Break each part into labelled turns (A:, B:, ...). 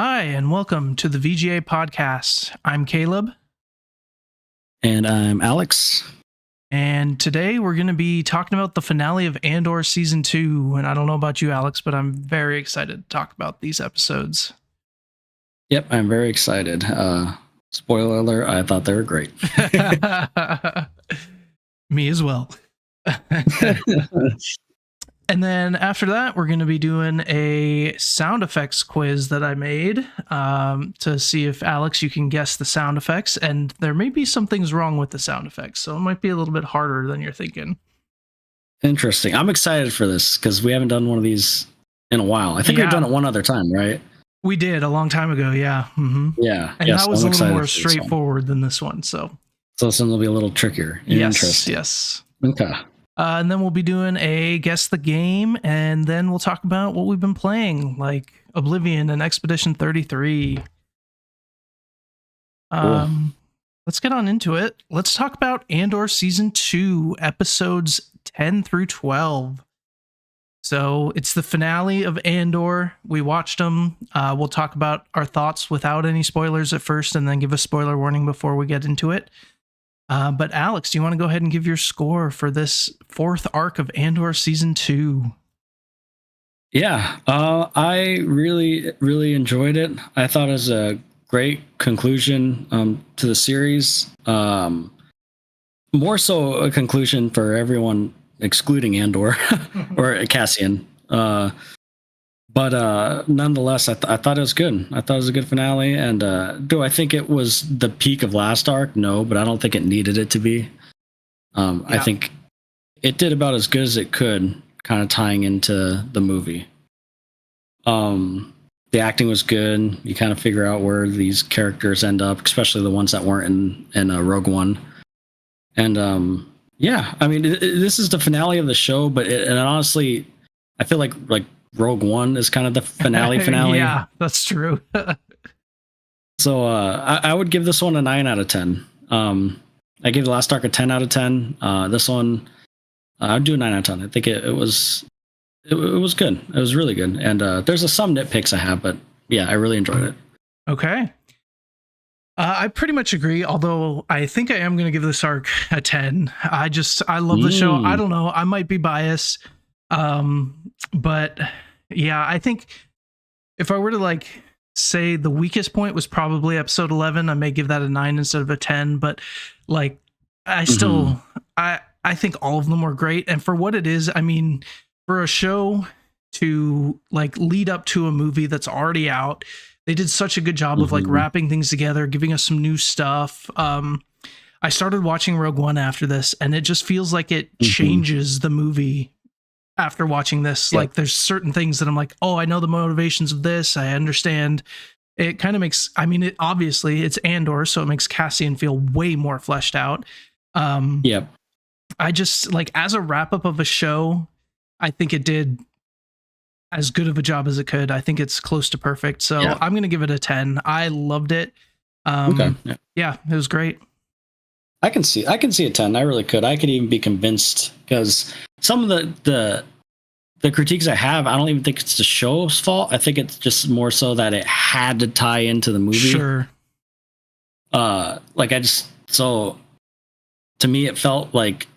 A: Hi, and welcome to the VGA Podcast. I'm Caleb.
B: And I'm Alex.
A: And today we're going to be talking about the finale of Andor Season 2. And I don't know about you, Alex, but I'm very excited to talk about these episodes.
B: Yep, I'm very excited. Spoiler alert, I thought they were great.
A: Me as well. And then after that, we're going to be doing a sound effects quiz that I made to see if, Alex, you can guess the sound effects. And there may be some things wrong with the sound effects, so it might be a little bit harder than you're thinking.
B: Interesting. I'm excited for this because we haven't done one of these in a while. I think we've done it one other time, right?
A: We did a long time ago, yeah. Mm-hmm.
B: Yeah.
A: And that was a little more straightforward than this one. So
B: this one will be a little trickier.
A: Yes.
B: Okay.
A: And then we'll be doing a Guess the Game, and then we'll talk about what we've been playing, like Oblivion and Expedition 33.
B: Cool.
A: Let's get on into it. Let's talk about Andor Season 2, episodes 10 through 12. So it's the finale of Andor. We watched them. We'll talk about our thoughts without any spoilers at first, and then give a spoiler warning before we get into it. But Alex, do you want to go ahead and give your score for this fourth arc of Andor Season 2?
B: Yeah, I really enjoyed it. I thought it was a great conclusion to the series. More so a conclusion for everyone excluding Andor or Cassian. But nonetheless, I thought it was good. I thought it was a good finale. And do I think it was the peak of last arc? No, but I don't think it needed it to be. I think it did about as good as it could, kind of tying into the movie. The acting was good. You kind of figure out where these characters end up, especially the ones that weren't in Rogue One. And yeah, I mean, this is the finale of the show, but and honestly, I feel like Rogue One is kind of the finale.
A: Yeah, that's true.
B: So I would give this one a 9 out of 10. I gave the last arc a 10 out of 10. This one, I'd do a 9 out of 10. I think it was good. It was really good. And there's some nitpicks I have, but yeah, I really enjoyed it.
A: Okay. I pretty much agree, although I think I am going to give this arc a 10. I love the show. I don't know. I might be biased. But yeah, I think if I were to say the weakest point was probably episode 11, I may give that a 9 instead of a 10, but I still, I think all of them were great. And for what it is, I mean, for a show to lead up to a movie that's already out, they did such a good job of wrapping things together, giving us some new stuff. I started watching Rogue One after this, and it just feels like it changes the movie. After watching this, there's certain things that I'm like, oh, I know the motivations of this. I understand. It kind of makes, obviously it's Andor, so it makes Cassian feel way more fleshed out.
B: Yep.
A: I just as a wrap up of a show, I think it did as good of a job as it could. I think it's close to perfect. So I'm going to give it a 10. I loved it.
B: Okay.
A: Yeah, it was great.
B: I can see a 10. I really could. I could even be convinced because some of the critiques I have, I don't even think it's the show's fault. I think it's just more so that it had to tie into the movie.
A: Sure.
B: So to me, it felt like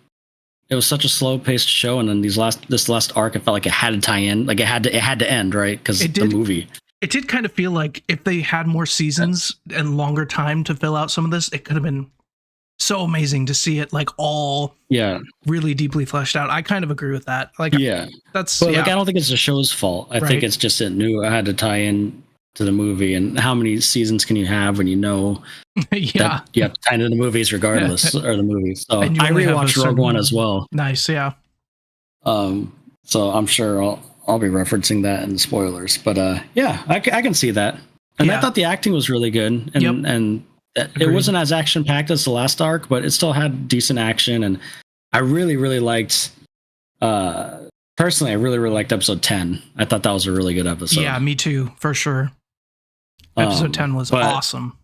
B: it was such a slow paced show. And then this last arc, it felt like it had to tie in, like it had to end, right? Because the movie. It
A: did kind of feel like if they had more seasons and longer time to fill out some of this, it could have been so amazing to see it all really deeply fleshed out. I kind of agree with that.
B: I don't think it's the show's fault. I think it's just it knew I had to tie in to the movie. And how many seasons can you have when you know that you have to tie into the movies regardless or the movies. So I rewatched Rogue One as well.
A: Nice, yeah.
B: So I'm sure I'll be referencing that in the spoilers. But I can see that. And I thought the acting was really good. And it wasn't as action-packed as the last arc, but it still had decent action. And I really, really liked... personally, I really, really liked episode 10. I thought that was a really good episode.
A: Yeah, me too, for sure. Episode 10 was awesome.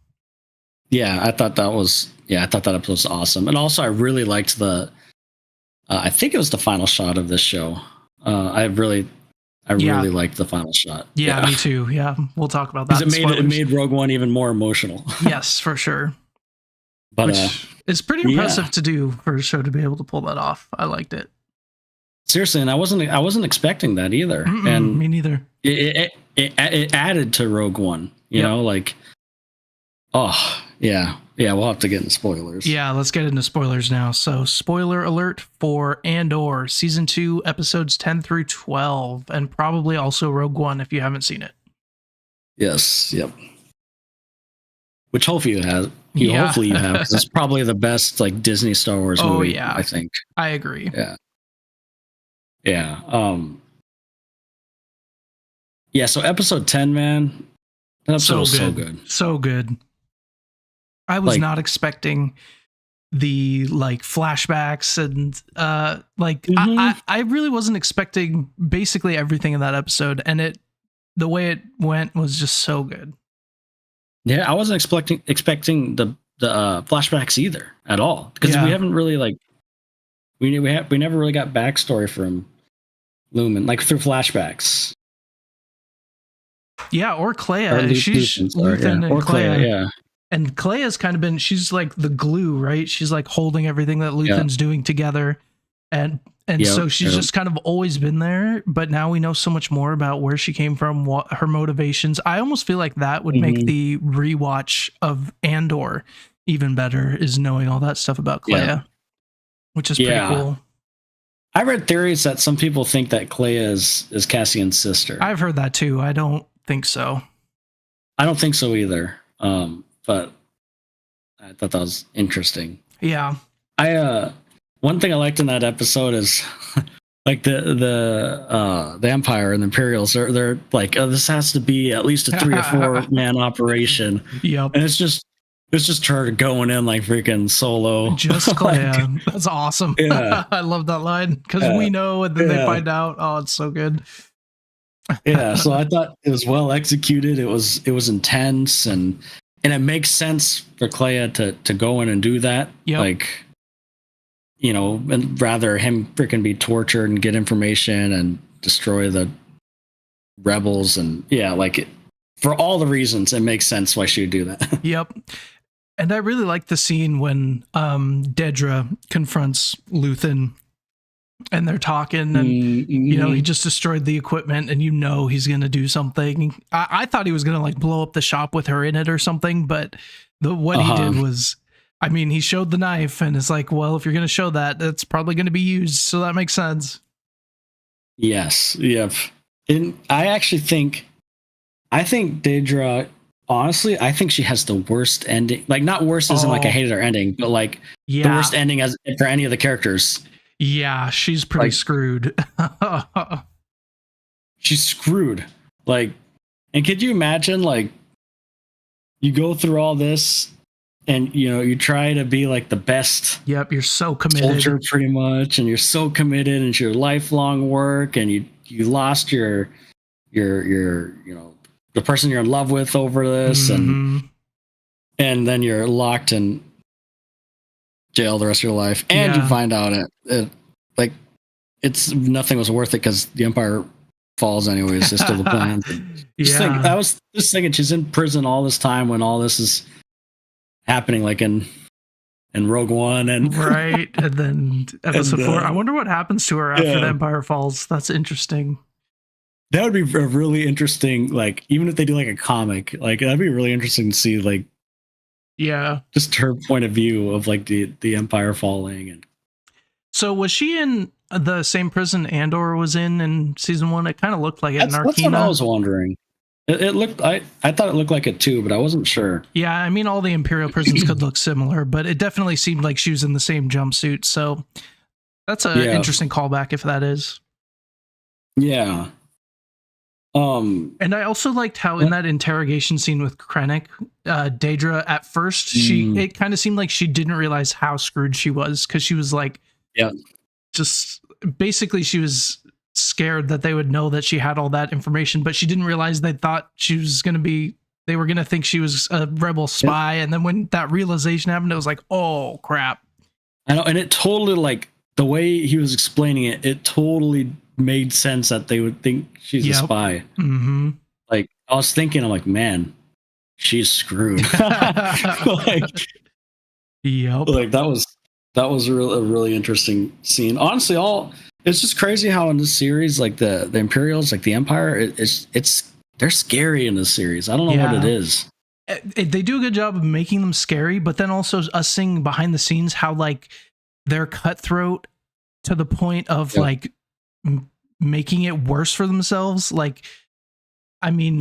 B: Yeah, I thought that episode was awesome. And also, I really liked I think it was the final shot of this show. I really I really liked the final shot.
A: Yeah, me too. Yeah, we'll talk about that.
B: It made Rogue One even more emotional.
A: Yes, for sure.
B: But
A: which is pretty impressive to do for a show to be able to pull that off. I liked it.
B: Seriously, and I wasn't expecting that either. And
A: me neither.
B: It added to Rogue One. You know, like, oh yeah, we'll have to get into spoilers.
A: Yeah, let's get into spoilers now. So, spoiler alert for Andor season 2, episodes 10 through 12, and probably also Rogue One if you haven't seen it.
B: Yes. Yep. Which hopefully you have. Hopefully you have. 'Cause it's probably the best like Disney Star Wars movie. Yeah, I think.
A: I agree.
B: Yeah. Yeah. Yeah. So episode 10, man. That episode was so good.
A: So good. I was not expecting the like flashbacks and I really wasn't expecting basically everything in that episode, and the way it went was just so good.
B: Yeah, I wasn't expecting the flashbacks either at all, because we haven't really like we never really got backstory from Lumen like through flashbacks.
A: Yeah, or Clea. She's Luthen and Clea.
B: Yeah.
A: And Clea's kind of been, she's like the glue, right? She's like holding everything that Luthen's doing together. And so she's just kind of always been there, but now we know so much more about where she came from, what her motivations. I almost feel like that would make the rewatch of Andor even better, is knowing all that stuff about Clea, which is pretty cool.
B: I read theories that some people think that Clea is Cassian's sister.
A: I've heard that too. I don't think so.
B: I don't think so either. But I thought that was interesting.
A: Yeah.
B: One thing I liked in that episode is like the Empire and the Imperials. They're like, oh, this has to be at least a 3 or 4 man operation.
A: Yep.
B: And it's just her going in like freaking Solo.
A: Just Clea. That's awesome. Yeah. I love that line because we know and then they find out. Oh, it's so good.
B: Yeah. So I thought it was well executed. It was intense, and it makes sense for Clea to go in and do that. Yep. Like, you know, and rather him freaking be tortured and get information and destroy the rebels. And for all the reasons, it makes sense why she would do that.
A: Yep. And I really like the scene when Dedra confronts Luthen and they're talking, and you know, he just destroyed the equipment, and you know he's gonna do something. I thought he was gonna like blow up the shop with her in it or something, but what he did was, I mean, he showed the knife, and it's like, well, if you're gonna show that, that's probably gonna be used, so that makes sense.
B: Yes, yep. And I think Dedra, honestly, I think she has the worst ending. Like, not worst as in like I hated her ending, but like the worst ending as for any of the characters.
A: Yeah, she's pretty screwed.
B: She's screwed. Like, and could you imagine, like, you go through all this and, you know, you try to be like the best.
A: Yep, you're so committed.
B: Soldier, pretty much, and you're so committed, and it's your lifelong work, and you lost your you know, the person you're in love with over this, and then you're locked in jail the rest of your life, and you find out it's nothing was worth it because the Empire falls anyways. It's still the plan. I was just thinking she's in prison all this time when all this is happening, like in Rogue One, and
A: right, and then episode 4. I wonder what happens to her after the Empire falls. That's interesting.
B: That would be a really interesting, like, even if they do like a comic, like that'd be really interesting to see, like, just her point of view of like the Empire falling. And
A: so was she in the same prison Andor was in season 1? It kind of looked like it. That's what
B: I was wondering. It looked, I thought it looked like it too, but I wasn't sure.
A: Yeah, I mean, all the Imperial prisons could look similar, but it definitely seemed like she was in the same jumpsuit. So that's an interesting callback if that is.
B: Yeah.
A: And I also liked how in that interrogation scene with Krennic, Dedra, at first it kind of seemed like she didn't realize how screwed she was, because she was like, just basically she was scared that they would know that she had all that information, but she didn't realize they thought she was going to be, they were going to think she was a rebel spy. And then when that realization happened, it was like, oh crap.
B: I know, and it totally, like, the way he was explaining it, it totally made sense that they would think she's a spy.
A: Mm-hmm.
B: Like I was thinking, I'm like, man, she's screwed. Like,
A: yep.
B: Like that was a really interesting scene. Honestly, it's just crazy how in this series, like the Imperials, like the Empire, they're scary in this series. I don't know what it is.
A: They do a good job of making them scary, but then also us seeing behind the scenes how like they're cutthroat to the point of like making it worse for themselves. Like, I mean,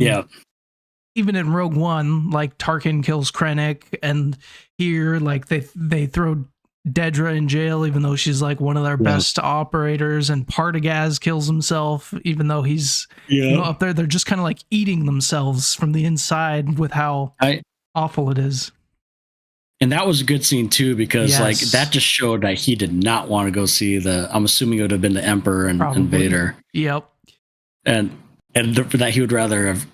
A: even in Rogue One, like Tarkin kills Krennic, and here like they throw Dedra in jail, even though she's like one of their best operators, and Partagaz kills himself, even though he's up there. They're just kind of like eating themselves from the inside with how awful it is.
B: And that was a good scene too, because like that just showed that he did not want to go see I'm assuming it would have been the Emperor and Vader.
A: Yep.
B: And that he would rather have,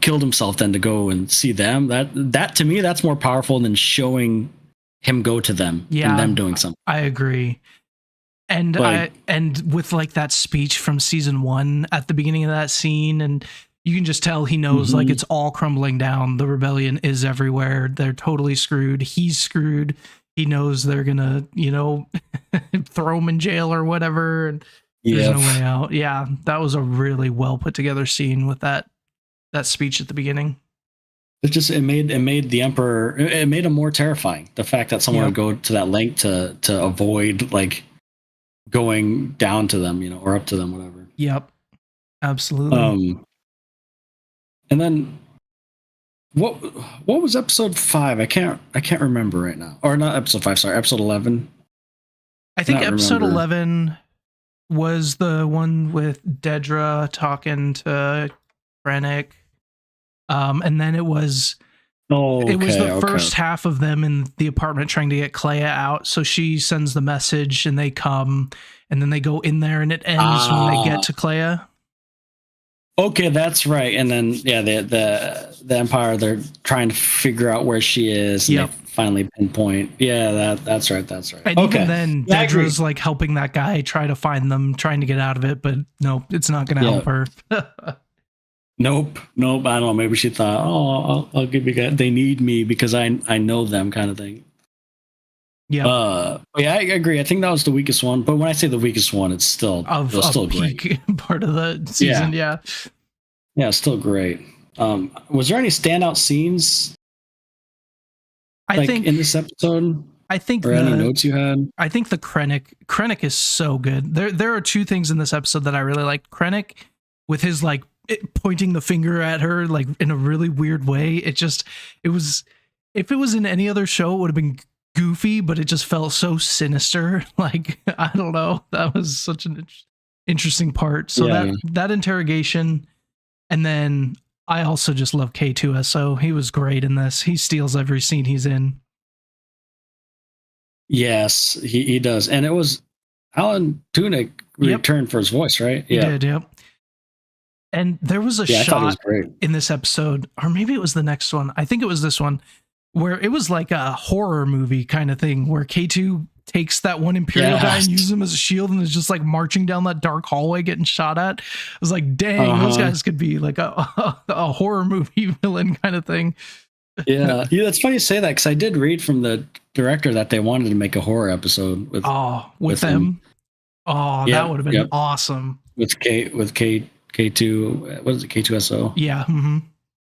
B: killed himself than to go and see them. That to me, that's more powerful than showing him go to them and them doing something.
A: I agree. And and with like that speech from season 1 at the beginning of that scene, and you can just tell he knows like it's all crumbling down. The rebellion is everywhere. They're totally screwed. He's screwed. He knows they're gonna, throw him in jail or whatever. And there's no way out. Yeah, that was a really well put together scene with that speech at the beginning.
B: It made the Emperor, it made him more terrifying. The fact that someone would go to that length to avoid like going down to them, or up to them, whatever.
A: Yep, absolutely.
B: And then what was episode 5? I can't remember right now. Or not episode 5, sorry, episode 11.
A: I think episode 11 was the one with Dedra talking to Krennic. And then it was the first half of them in the apartment trying to get Clea out. So she sends the message and they come, and then they go in there, and it ends when they get to Clea.
B: Okay, that's right. And then the Empire, they're trying to figure out where she is, and they finally pinpoint. Yeah, that's right.
A: And even then, Dedra's like helping that guy try to find them, trying to get out of it, but no, it's not going to help her.
B: Nope. I don't know. Maybe she thought, I'll give you guys. They need me because I know them, kind of thing.
A: Yeah.
B: Yeah, I agree. I think that was the weakest one. But when I say the weakest one, it's still
A: peak
B: great
A: part of the season. Yeah.
B: Yeah, still great. Was there any standout scenes?
A: I think
B: in this episode.
A: I think
B: any notes you had?
A: I think the Krennic is so good. There are 2 things in this episode that I really liked. Krennic with his like pointing the finger at her like in a really weird way. If it was in any other show, it would have been goofy, but it just felt so sinister. Like, I don't know. That was such an interesting part. So that interrogation, and then I also just love K2SO. He was great in this. He steals every scene he's in.
B: Yes, he does. And it was Alan Tudyk returned for his voice, right?
A: He did, yep. And there was a shot in this episode, or maybe it was the next one. I think it was this one, where it was like a horror movie kind of thing, where K2 takes that one Imperial guy and uses him as a shield and is just like marching down that dark hallway getting shot at. I was like, dang, those guys could be like a horror movie villain kind of thing.
B: Yeah, it's funny you say that, because I did read from the director that they wanted to make a horror episode with them.
A: Him. That would have been awesome.
B: With K2, what is it, K2SO?
A: Yeah. Mm-hmm.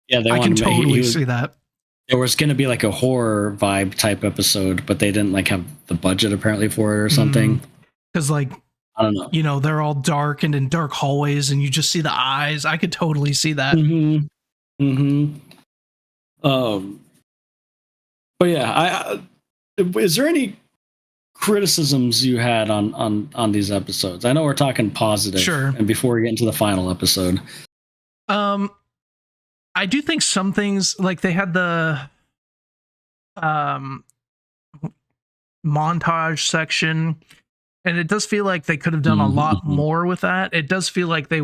B: Yeah,
A: I can totally see that.
B: There was going to be like a horror vibe type episode, but they didn't like have the budget apparently for it or something.
A: Because like,
B: I don't know.
A: They're all dark and in dark hallways, and you just see the eyes. I could totally see that.
B: But yeah, is there any criticisms you had on these episodes? I know we're talking positive,
A: sure.
B: And before we get into the final episode,
A: I do think some things, like they had the montage section, and it does feel like they could have done a lot more with that. It does feel like they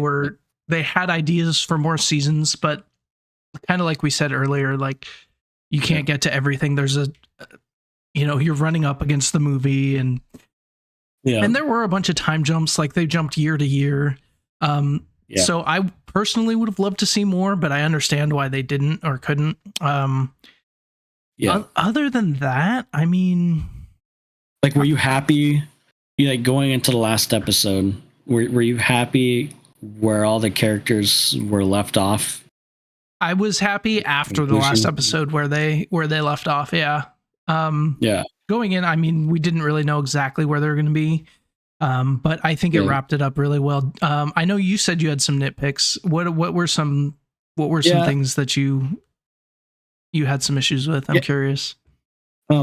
A: had ideas for more seasons, but kind of like we said earlier, like you can't get to everything. There's you're running up against the movie, and
B: Yeah.
A: And there were a bunch of time jumps, like they jumped year to year. So I personally would have loved to see more, but I understand why they didn't or couldn't. Other than that, I mean,
B: like, were you happy? Like going into the last episode, were you happy where all the characters were left off?
A: I was happy after the last episode where they left off. Yeah. Going in, I mean, we didn't really know exactly where they were going to be. But I think it wrapped it up really well. I know you said you had some nitpicks. What were some things that you had some issues with? I'm curious.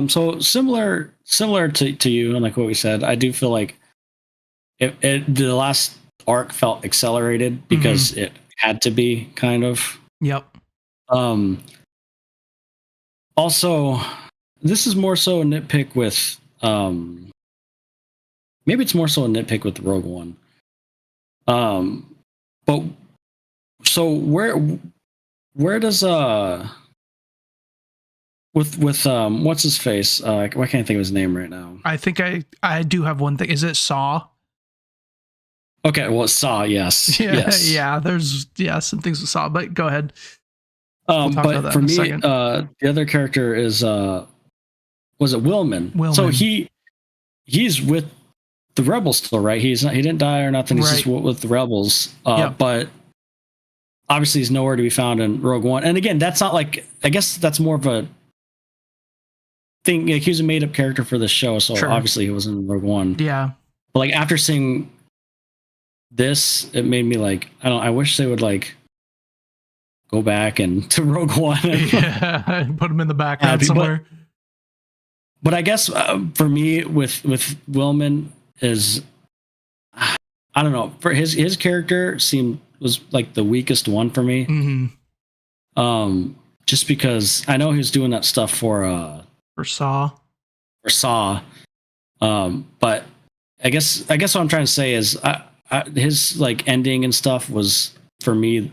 B: So similar to you, and like what we said, I do feel like the last arc felt accelerated because it had to be, kind of.
A: Yep.
B: Also, this is more so a nitpick with maybe it's more so a nitpick with Rogue One. But so where does with what's his face? Why can't I think of his name right now?
A: I think I do have one thing. Is it Saw?
B: Okay, well, it's Saw, yes.
A: Yeah, there's some things with Saw, but go ahead.
B: But for me, the other character is was it Willman? So he's with the rebels still, right? He didn't die or nothing. He's just with the rebels. But obviously he's nowhere to be found in Rogue One. And again, that's not like, I guess that's more of a thing. Like, he was a made up character for the show, so obviously he wasn't in Rogue One.
A: Yeah.
B: But like after seeing this, it made me like, I wish they would like go back and to Rogue One.
A: And put him in the background somewhere.
B: But I guess for me with Willman is, I don't know, for his character was like the weakest one for me. Just because I know he was doing that stuff for
A: Saw.
B: But I guess what I'm trying to say is his like ending and stuff was for me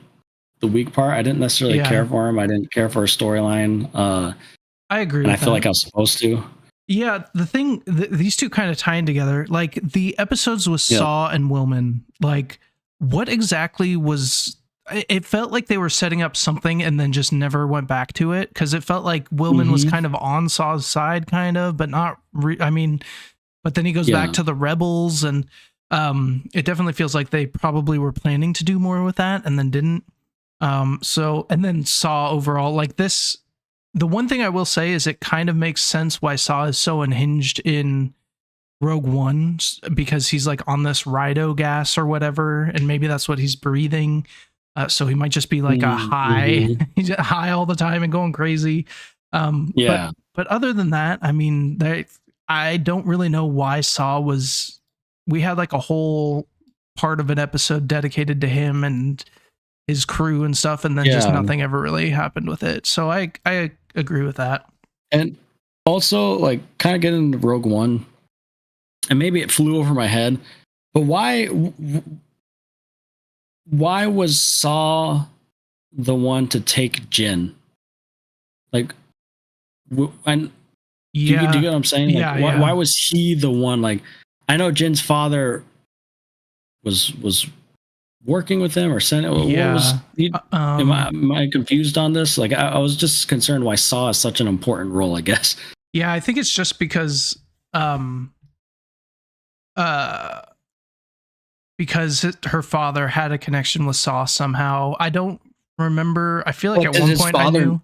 B: the weak part. I didn't necessarily care for him. I didn't care for his storyline.
A: I agree.
B: And I feel like I was supposed to.
A: Yeah, the thing, these two kind of tie in together. Like the episodes with Saw and Willman, like what exactly was? It felt like they were setting up something and then just never went back to it, because it felt like Willman was kind of on Saw's side, kind of, but not. But then he goes back to the rebels, and it definitely feels like they probably were planning to do more with that and then didn't. And then Saw overall, like this. The one thing I will say is it kind of makes sense why Saw is so unhinged in Rogue One, because he's like on this Rhino gas or whatever, and maybe that's what he's breathing. So he might just be like a high, he's high all the time and going crazy. But other than that, I mean, I don't really know why Saw was. We had like a whole part of an episode dedicated to him and his crew and stuff, and then just nothing ever really happened with it. So I agree with that. And
B: also, like, kind of getting into Rogue One, and maybe it flew over my head, but why was Saw the one to take Jin? Like, and do you get what I'm saying? Like, why was he the one? Like, I know Jin's father was working with him or sent it. Am I confused on this? Like, I was just concerned why Saw is such an important role, I guess.
A: Yeah, I think it's just because her father had a connection with Saw somehow. I don't remember. I feel like at one point I knew.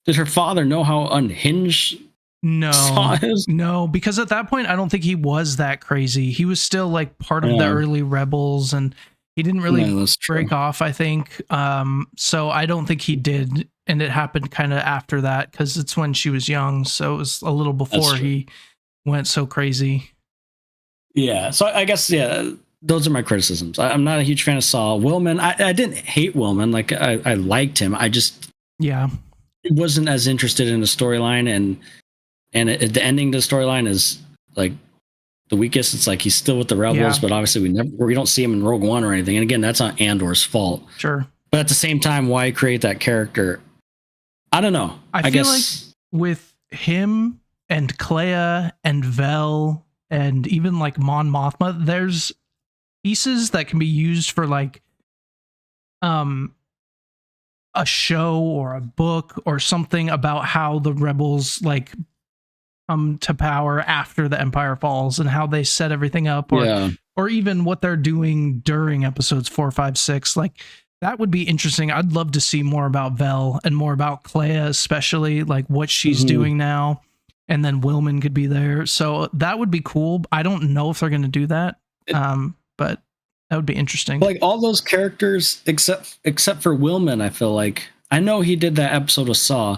B: Did her father know how unhinged Saw is?
A: No, because at that point I don't think he was that crazy. He was still like part of the early rebels, and he didn't really break off, I think. So I don't think he did. And it happened kind of after that, because it's when she was young. So it was a little before he went so crazy.
B: Yeah. So I guess, those are my criticisms. I'm not a huge fan of Saw. Willman, I didn't hate Willman. Like, I liked him. I just wasn't as interested in the storyline. And the ending to the storyline is like the weakest. It's like he's still with the rebels, but obviously we don't see him in Rogue One or anything. And again, that's not Andor's fault.
A: Sure.
B: But at the same time, why create that character? I don't know.
A: I feel like with him and Clea and Vel and even like Mon Mothma, there's pieces that can be used for like a show or a book or something about how the rebels like come to power after the Empire falls and how they set everything up, or even what they're doing during episodes 4, 5, 6. Like that would be interesting. I'd love to see more about Vel and more about Clea, especially like what she's doing now. And then Wilman could be there. So that would be cool. I don't know if they're going to do that. But that would be interesting.
B: Like all those characters, except for Wilman, I feel like, I know he did that episode of Saw,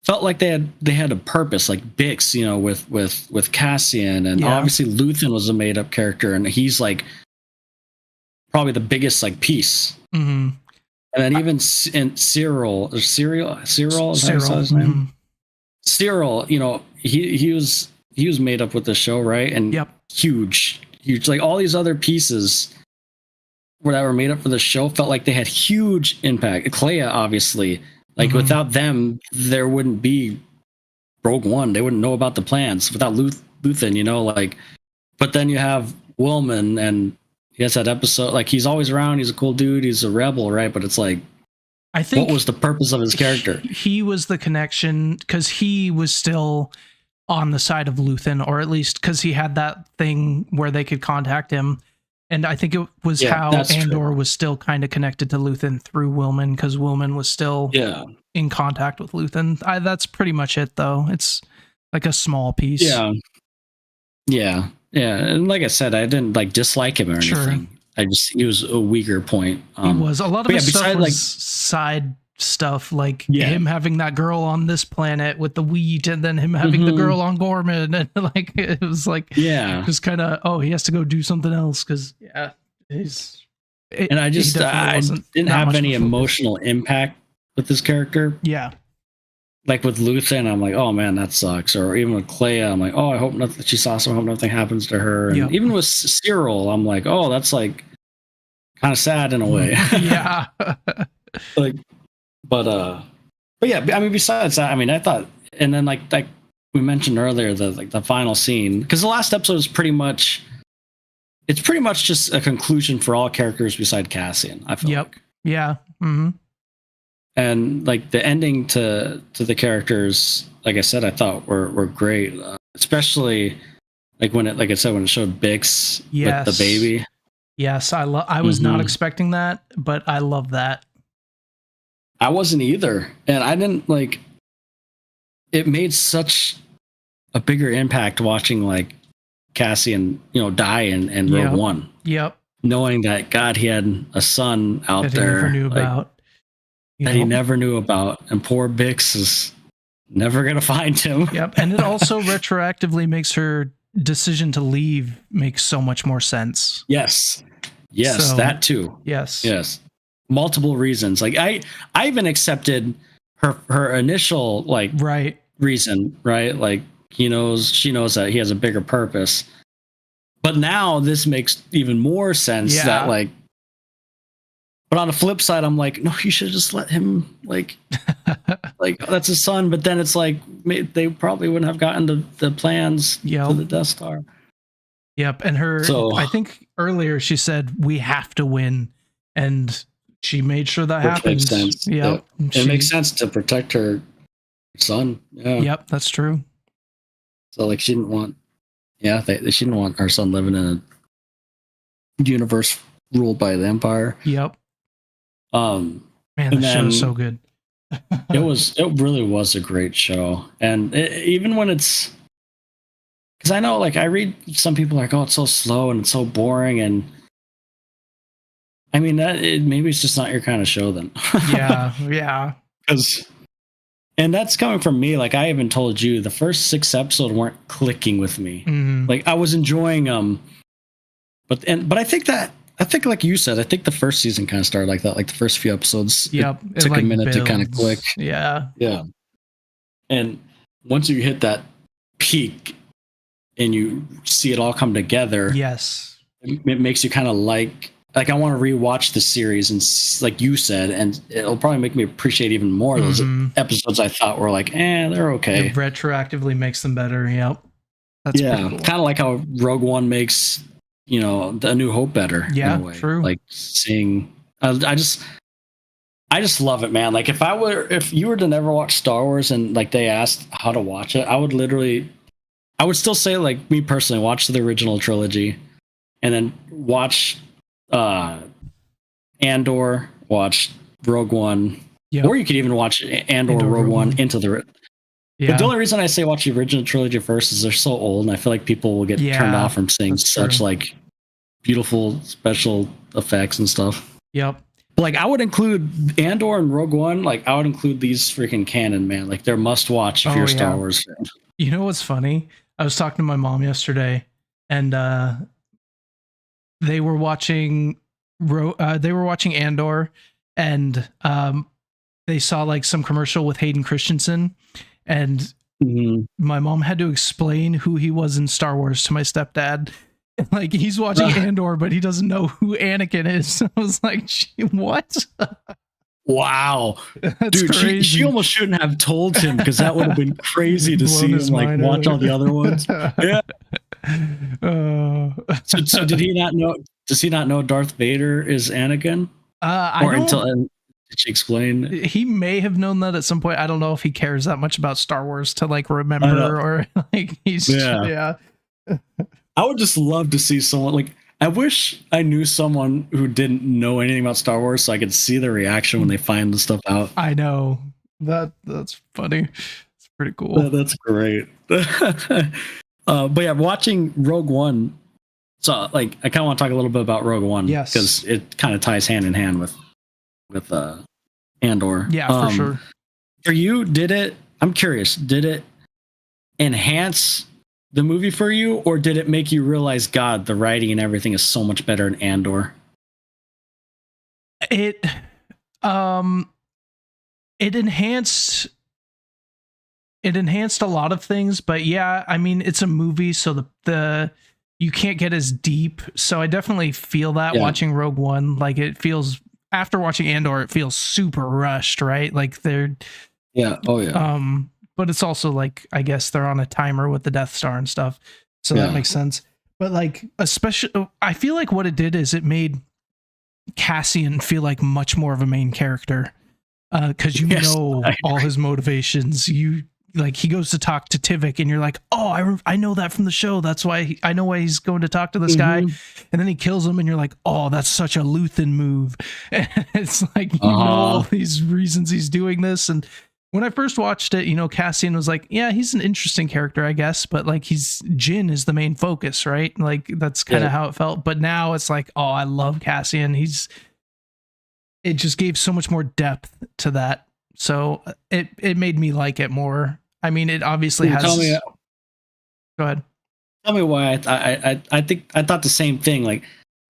B: felt like they had a purpose, like Bix, you know, with Cassian, and obviously Luthen was a made up character, and he's like probably the biggest like piece. Mm-hmm. And then even in Cyril, is that his name? Cyril, you know, he was made up with the show, right? And huge, like all these other pieces that were made up for the show felt like they had huge impact. Clea, obviously, like without them, there wouldn't be Rogue One. They wouldn't know about the plans without Luthen, you know, like. But then you have Wilman, and he has that episode. Like he's always around. He's a cool dude. He's a rebel, right? But it's like,
A: I think
B: what was the purpose of his character?
A: He was the connection because he was still on the side of Luthen, or at least because he had that thing where they could contact him. And I think it was how Andor was still kind of connected to Luthen through Wilman, because Wilman was still in contact with Luthen. That's pretty much it, though. It's like a small piece.
B: Yeah. And like I said, I didn't like dislike him or anything. He was a weaker point.
A: He was. A lot of his stuff was side stuff, like him having that girl on this planet with the wheat, and then him having the girl on Gorman, and like it was like just kind of he has to go do something else because I didn't have any emotional impact with this character. Like with Luthen, I'm like, oh man, that sucks. Or even with Clea, I'm like, oh, I hope nothing. She's awesome. I hope nothing happens to her. And even with Cyril, I'm like, oh, that's like kind of sad in a way. Like. But yeah, I mean, besides that, I mean, I thought, and then like we mentioned earlier, the final scene, because the last episode is pretty much just a conclusion for all characters beside Cassian. I feel like. And like the ending to the characters, like I said, I thought were great, especially like when it showed Bix with the baby. Yes, I was not expecting that, but I love that.
B: I wasn't either. And I didn't like, it made such a bigger impact watching like Cassian, you know, die in Rogue One. Knowing that God, he had a son out there
A: he
B: never knew about. And poor Bix is never going to find him.
A: And it also retroactively makes her decision to leave make so much more sense.
B: Yes, so, that too. Yes. Multiple reasons. Like I even accepted her initial like reason, right? Like she knows that he has a bigger purpose. But now this makes even more sense that like, but on the flip side, I'm like, no, you should just let him like that's his son. But then it's like they probably wouldn't have gotten the plans to the Death Star.
A: And I think earlier she said we have to win, and she made sure that happened.
B: Makes sense. It makes sense to protect her son.
A: That's true.
B: So like she didn't want she didn't want her son living in a universe ruled by the Empire.
A: Man, the show is so good.
B: it really was a great show. And even when it's, because I know like I read some people like, oh, it's so slow and it's so boring, and I mean, maybe it's just not your kind of show then. And that's coming from me. Like I even told you, the first 6 episodes weren't clicking with me. Like I was enjoying them, but I think like you said, I think the first season kind of started like that. Like the first few episodes, it took a minute to kind of click. And once you hit that peak and you see it all come together, it makes you kind of like I want to rewatch the series, and like you said, and it'll probably make me appreciate even more those episodes I thought were like, they're okay.
A: It retroactively makes them better. That's
B: yeah,
A: cool.
B: kind of like how Rogue One makes A New Hope better.
A: Yeah,
B: in a way.
A: true.
B: Like seeing, I just love it, man. Like if you were to never watch Star Wars and like they asked how to watch it, I would still say, like, me personally, watch the original trilogy and then watch Andor, watch Rogue One, or you could even watch Andor Rogue One into the. Yeah. But the only reason I say watch the original trilogy first is they're so old, and I feel like people will get turned off from seeing such like beautiful special effects and stuff.
A: Yep.
B: But, like, I would include Andor and Rogue One. Like, I would include these freaking canon, man. Like, they're must watch if you're a Star Wars fan.
A: You know what's funny? I was talking to my mom yesterday, and they were watching Andor, and they saw like some commercial with Hayden Christensen, and my mom had to explain who he was in Star Wars to my stepdad. Like, he's watching Andor, but he doesn't know who Anakin is. I was like, what?
B: Wow.
A: That's
B: dude, she almost shouldn't have told him, because that would have been crazy to see him like watch all the other ones. Yeah. So did he not know? Does he not know Darth Vader is Anakin? Did she explain?
A: He may have known that at some point. I don't know if he cares that much about Star Wars to like remember, or like he's I
B: would just love to see someone like. I wish I knew someone who didn't know anything about Star Wars, so I could see their reaction when they find the stuff out.
A: I know that's funny. It's pretty cool.
B: That's great. But yeah, watching Rogue One. So, like, I kind of want to talk a little bit about Rogue One, because it kind of ties hand in hand with Andor.
A: Yeah, for sure.
B: For you, I'm curious, did it enhance the movie for you, or did it make you realize, God, the writing and everything is so much better in Andor?
A: It enhanced a lot of things, but yeah, I mean, it's a movie, so the you can't get as deep. So I definitely feel that watching Rogue One. Like, it feels, after watching Andor, it feels super rushed, right? Like they're but it's also like, I guess they're on a timer with the Death Star and stuff. So that makes sense. But like, especially, I feel like what it did is it made Cassian feel like much more of a main character. Cause all his motivations. Like, he goes to talk to Tivik and you're like, oh, I know that from the show. That's why I know why he's going to talk to this guy. And then he kills him and you're like, oh, that's such a Luthen move. And it's like, know all these reasons he's doing this. And when I first watched it, Cassian was like, yeah, he's an interesting character, I guess, but like, Jyn is the main focus, right? Like, that's kind of how it felt. But now it's like, oh, I love Cassian. It just gave so much more depth to that. So it made me like it more. I mean, it obviously has. Go ahead.
B: Tell me why. I think I thought the same thing. Like,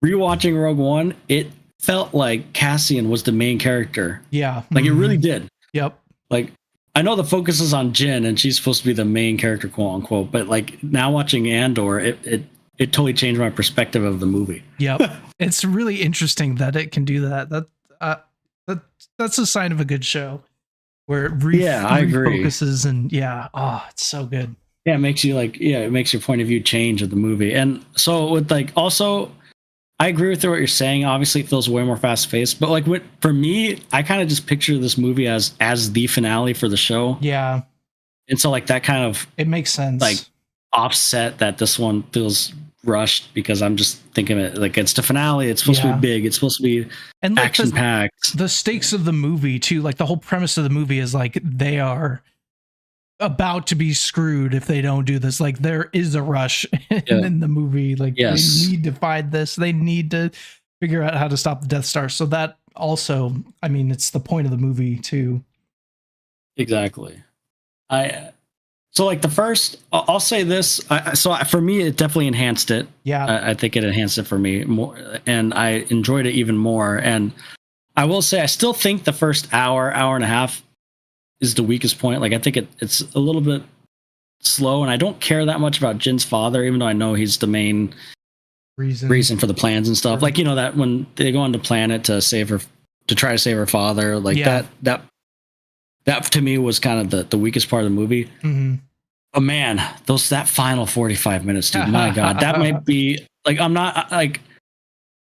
B: rewatching Rogue One, it felt like Cassian was the main character.
A: Yeah,
B: like it really did.
A: Yep.
B: Like, I know the focus is on Jyn and she's supposed to be the main character, quote unquote, but like, now watching Andor, it totally changed my perspective of the movie.
A: Yep. It's really interesting that it can do that. That's a sign of a good show, where it refocuses and it's so good.
B: Yeah, it makes you it makes your point of view change of the movie. And so with like, also, I agree with what you're saying. Obviously, it feels way more fast paced, but like, for me, I kind of just picture this movie as the finale for the show.
A: Yeah.
B: And so like, that kind of,
A: it makes sense.
B: Like, offset that this one feels rushed, because I'm just thinking it like, it's the finale. It's supposed to be big. It's supposed to be action packed.
A: The stakes of the movie too, like the whole premise of the movie is like, they are about to be screwed if they don't do this. Like, there is a rush in the movie. Like, they need to find this. They need to figure out how to stop the Death Star. So that also, I mean, it's the point of the movie too.
B: Exactly. So like the first, I'll say this. So for me, it definitely enhanced it.
A: Yeah.
B: I think it enhanced it for me more, and I enjoyed it even more. And I will say, I still think the first hour and a half is the weakest point. Like, I think it's a little bit slow, and I don't care that much about Jin's father, even though I know he's the main reason for the plans and stuff. Like, that when they go on the planet to try to save her father, like that to me was kind of the weakest part of the movie.
A: Mm-hmm.
B: But man, that final 45 minutes, dude, my God, that might be like, I'm not like,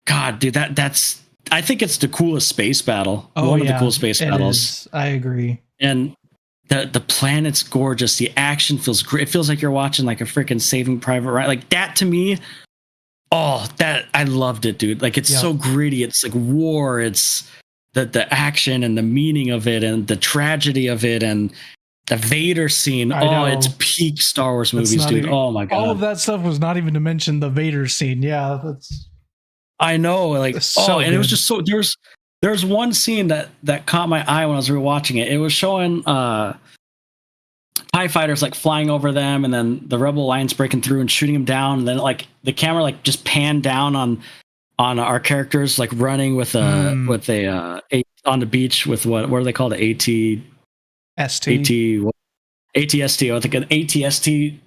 B: God, dude, that's, I think it's the coolest space battle. One of the coolest space battles.
A: Is. I agree.
B: And the planet's gorgeous. The action feels great. It feels like you're watching like a freaking Saving Private Ryan. Like that to me, that I loved it, dude. Like it's so gritty. It's like war. It's the action and the meaning of it and the tragedy of it and the Vader scene. It's peak Star Wars movies, dude. Oh my God.
A: All of that stuff was not even to mention the Vader scene. Yeah, that's.
B: I know, like and it was just so there's one scene that caught my eye when I was rewatching it. It was showing TIE fighters like flying over them, and then the Rebel Alliance breaking through and shooting them down, and then like the camera like just panned down on our characters like running with a on the beach with what are they called? ATST. I think an ATST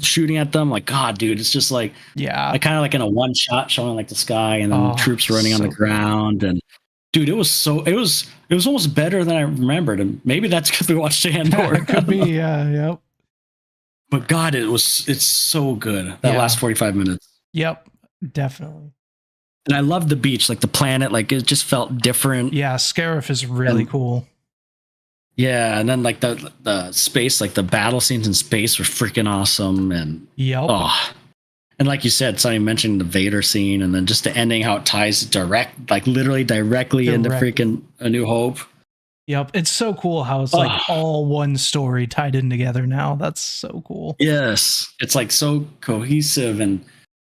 B: shooting at them. Like, God, dude, it's just like kind of like in a one shot showing like the sky and then troops running on the ground. And dude, it was almost better than I remembered. And maybe that's because we watched Andor.
A: It could be, yep.
B: But God, it's so good. That last 45 minutes.
A: Yep, definitely.
B: And I love the beach, like the planet, like it just felt different.
A: Yeah, Scarif is really cool.
B: Yeah, and then like the space, like the battle scenes in space were freaking awesome. And and like you said, Sonny mentioned the Vader scene, and then just the ending, how it ties literally directly into freaking A New Hope.
A: Yep, it's so cool how it's like all one story tied in together now. That's so cool.
B: Yes, it's like so cohesive. And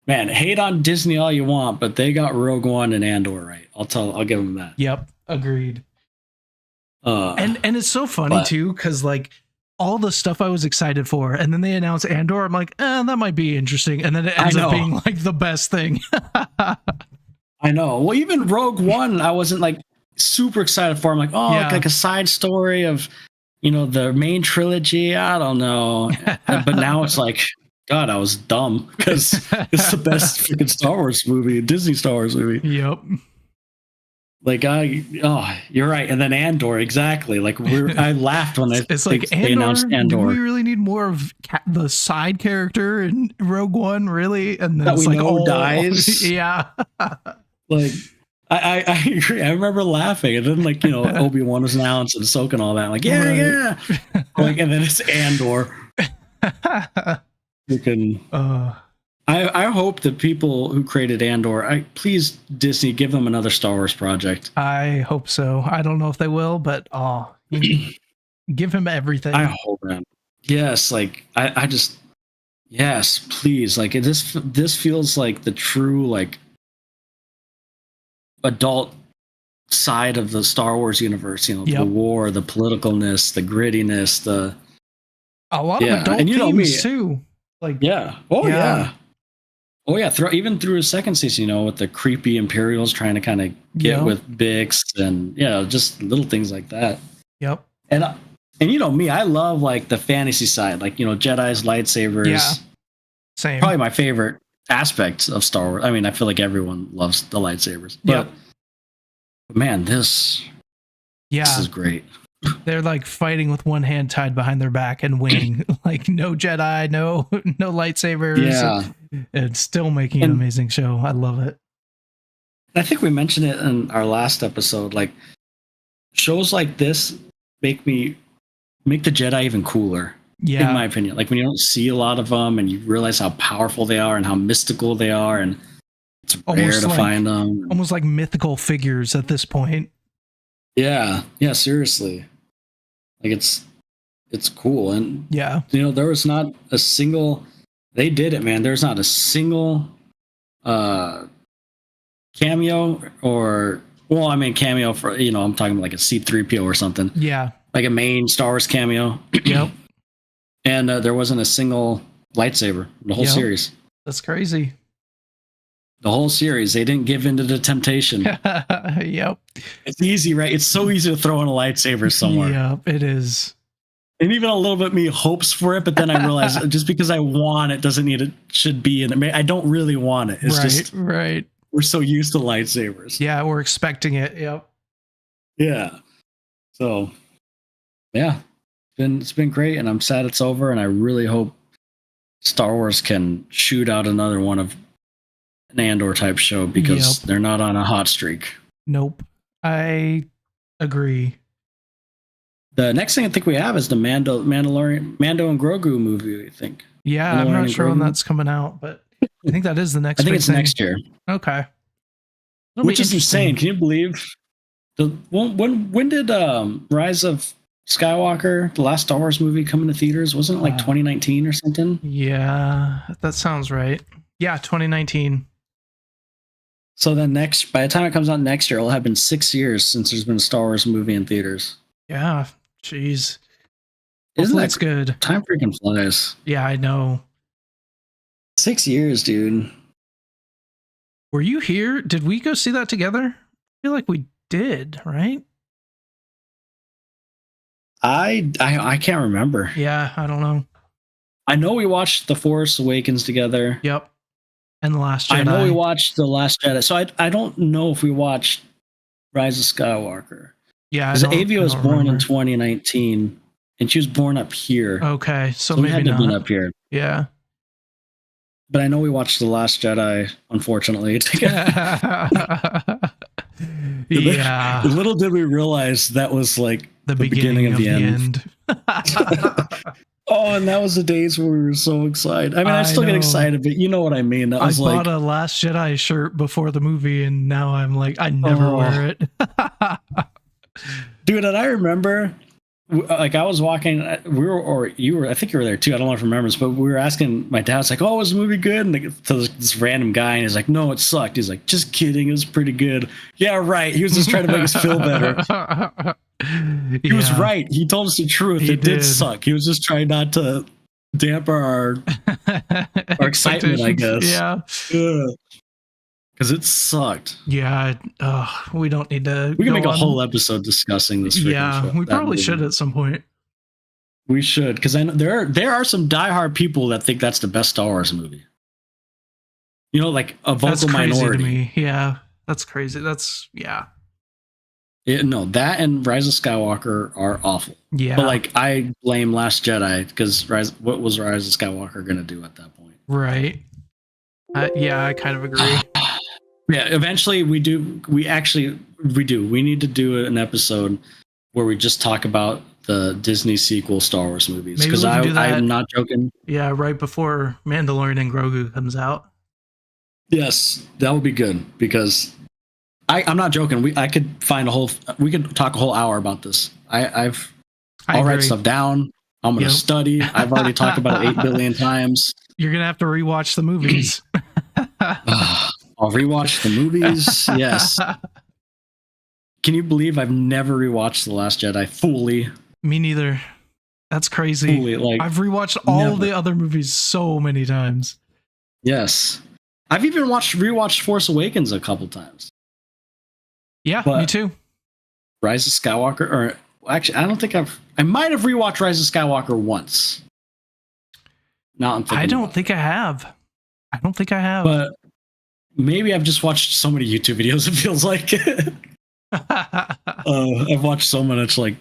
B: man, hate on Disney all you want, but they got Rogue One and Andor right. I'll give them that.
A: Yep, agreed. And it's so funny too, because like all the stuff I was excited for, and then they announced Andor. I'm like, that might be interesting, and then it ends up being like the best thing.
B: I know. Well, even Rogue One, I wasn't like super excited for. I'm like, like a side story of the main trilogy. I don't know, but now it's like, God, I was dumb because it's the best freaking Star Wars movie, Disney Star Wars movie.
A: Yep.
B: Like you're right, and then Andor, exactly. Like I laughed when they announced Andor.
A: Do we really need more of the side character in Rogue One, really? And then
B: that
A: it's
B: we
A: like
B: know dies.
A: Yeah.
B: Like I agree. I remember laughing, and then like Obi-Wan was announced and Ahsoka and all that. I'm like yeah. Like, and then it's Andor. You can. I hope the people who created Andor, please Disney, give them another Star Wars project.
A: I hope so. I don't know if they will, but give him everything.
B: I hope that. Yes, like I just yes, please. Like this feels like the true like adult side of the Star Wars universe. The war, the politicalness, the grittiness,
A: a lot of adult themes too. Like
B: yeah. Even through his second season, with the creepy Imperials trying to kind of get with Bix and just little things like that.
A: Yep.
B: And me, I love like the fantasy side, like Jedi's lightsabers.
A: Yeah. Same.
B: Probably my favorite aspects of Star Wars. I mean, I feel like everyone loves the lightsabers. But man, this is great.
A: They're like fighting with one hand tied behind their back and winning. Like no Jedi, no lightsabers.
B: Yeah.
A: It's still making an amazing show. I love it.
B: I think we mentioned it in our last episode. Like shows like this make the Jedi even cooler.
A: Yeah.
B: In my opinion. Like when you don't see a lot of them and you realize how powerful they are and how mystical they are, and it's rare to find them.
A: Almost like mythical figures at this point.
B: Yeah. Yeah, seriously. Like it's cool. And there was not a single, they did it, man. There's not a single cameo cameo for, I'm talking about like a C-3PO or something.
A: Yeah.
B: Like a main Star Wars cameo.
A: Yep.
B: And there wasn't a single lightsaber, the whole series.
A: That's crazy.
B: The whole series, they didn't give in to the temptation.
A: Yep.
B: It's easy, right? It's so easy to throw in a lightsaber somewhere.
A: Yep, it is.
B: And even a little bit me hopes for it, but then I realize just because I want it doesn't need it, should be in it. I don't really want it. It's just
A: right.
B: We're so used to lightsabers.
A: Yeah, we're expecting it. Yep.
B: Yeah. So, yeah. It's been great, and I'm sad it's over. And I really hope Star Wars can shoot out another one of an Andor type show because they're not on a hot streak.
A: Nope, I agree.
B: The next thing I think we have is the Mando and Grogu movie. I think.
A: Yeah, I'm not sure when that's coming out, but I think that is the next.
B: I think it's next year.
A: Okay,
B: which is insane. Can you believe? When did Rise of Skywalker, the last Star Wars movie, come into theaters? Wasn't it like 2019 or something?
A: Yeah, that sounds right. Yeah, 2019.
B: So then by the time it comes out next year, it'll have been 6 years since there's been a Star Wars movie in theaters.
A: Yeah, jeez.
B: Isn't
A: that good?
B: Time freaking flies.
A: Yeah, I know.
B: 6 years, dude.
A: Were you here? Did we go see that together? I feel like we did, right?
B: I can't remember.
A: Yeah, I don't know.
B: I know we watched The Force Awakens together.
A: Yep. And The Last Jedi.
B: I know we watched The Last Jedi. So I don't know if we watched Rise of Skywalker.
A: Yeah,
B: because Avia was born in 2019, and she was born up here.
A: Okay, so
B: we
A: maybe
B: had to
A: not.
B: have been up here.
A: Yeah.
B: But I know we watched The Last Jedi, unfortunately.
A: Yeah.
B: Little did we realize that was like the beginning of the end. Oh, and that was the days where we were so excited. I mean, I still get excited, but you know what I mean. That was
A: I bought a Last Jedi shirt before the movie, and now I'm like, I never wear it.
B: Dude, and I remember, like, I was walking, I think you were there too. I don't know if you remember this, but we were asking my dad, like, oh, was the movie good? And to this random guy, and he's like, no, it sucked. He's like, just kidding. It was pretty good. Yeah, right. He was just trying to make us feel better. He was right. He told us the truth. It did suck. He was just trying not to damper our excitement, I guess.
A: Yeah.
B: Because it sucked.
A: Yeah. We don't need to.
B: We can make a whole episode discussing this.
A: Yeah, we probably should at some point.
B: We should, because I know there are some diehard people that think that's the best Star Wars movie. You know, like a vocal minority.
A: To me. Yeah, that's crazy. Yeah.
B: No, that and Rise of Skywalker are awful.
A: Yeah.
B: But like, I blame Last Jedi because what was Rise of Skywalker going to do at that point?
A: Right. Yeah, I kind of agree.
B: Yeah, eventually we do. We need to do an episode where we just talk about the Disney sequel Star Wars movies. Because I'm not joking.
A: Yeah, right before Mandalorian and Grogu comes out.
B: Yes, that would be good because I'm not joking. We could talk a whole hour about this. I'll write stuff down. I'm going to study. I've already talked about it 8 billion times.
A: You're going to have to rewatch the movies.
B: I'll rewatch the movies. Yes. Can you believe I've never rewatched The Last Jedi fully?
A: Me neither. That's crazy.
B: Fully, like,
A: I've rewatched all the other movies so many times.
B: Yes. I've even rewatched Force Awakens a couple times.
A: Yeah, me too.
B: Rise of Skywalker, or actually, I might have rewatched Rise of Skywalker once.
A: I don't think I have.
B: But maybe I've just watched so many YouTube videos, it feels like. I've watched so much like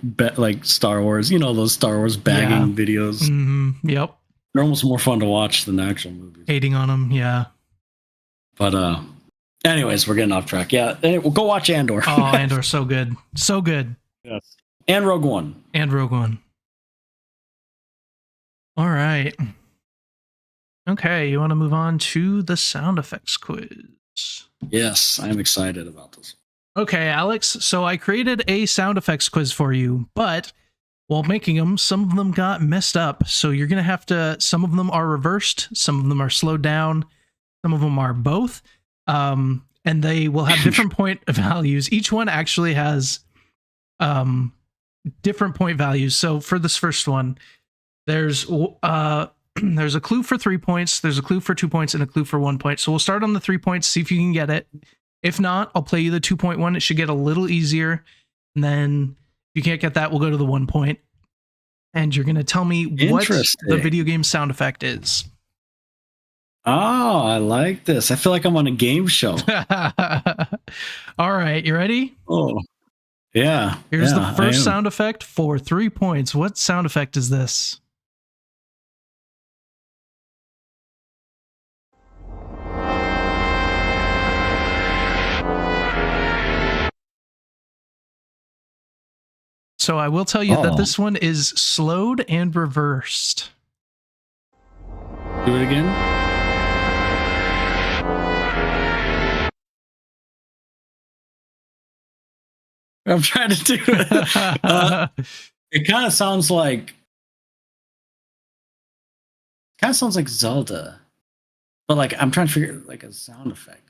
B: Star Wars, those Star Wars bagging videos.
A: Mm-hmm. Yep.
B: They're almost more fun to watch than the actual movies.
A: Hating on them, yeah.
B: But anyways, we're getting off track. Yeah, we'll go watch Andor.
A: Oh, Andor, so good. So good.
B: Yes. And Rogue One.
A: All right. Okay, you want to move on to the sound effects quiz?
B: Yes, I'm excited about this.
A: Okay, Alex, so I created a sound effects quiz for you, but while making them, some of them got messed up. So you're going to have to, some of them are reversed, some of them are slowed down, some of them are both, and they will have different point values. Each one actually has different point values. So for this first one, there's a clue for 3 points, there's a clue for 2 points, and a clue for 1 point. So we'll start on the 3 points, see if you can get it. If not, I'll play you the 2-point one. It should get a little easier. And then if you can't get that, we'll go to the 1 point. And you're going to tell me what the video game sound effect is.
B: Oh, I like this. I feel like I'm on a game show.
A: All right, you ready?
B: Oh, Yeah.
A: Here's the first sound effect for 3 points. What sound effect is this? So I will tell you that this one is slowed and reversed.
B: Do it again. I'm trying to do it. It kind of sounds like Zelda, but like I'm trying to figure like a sound effect.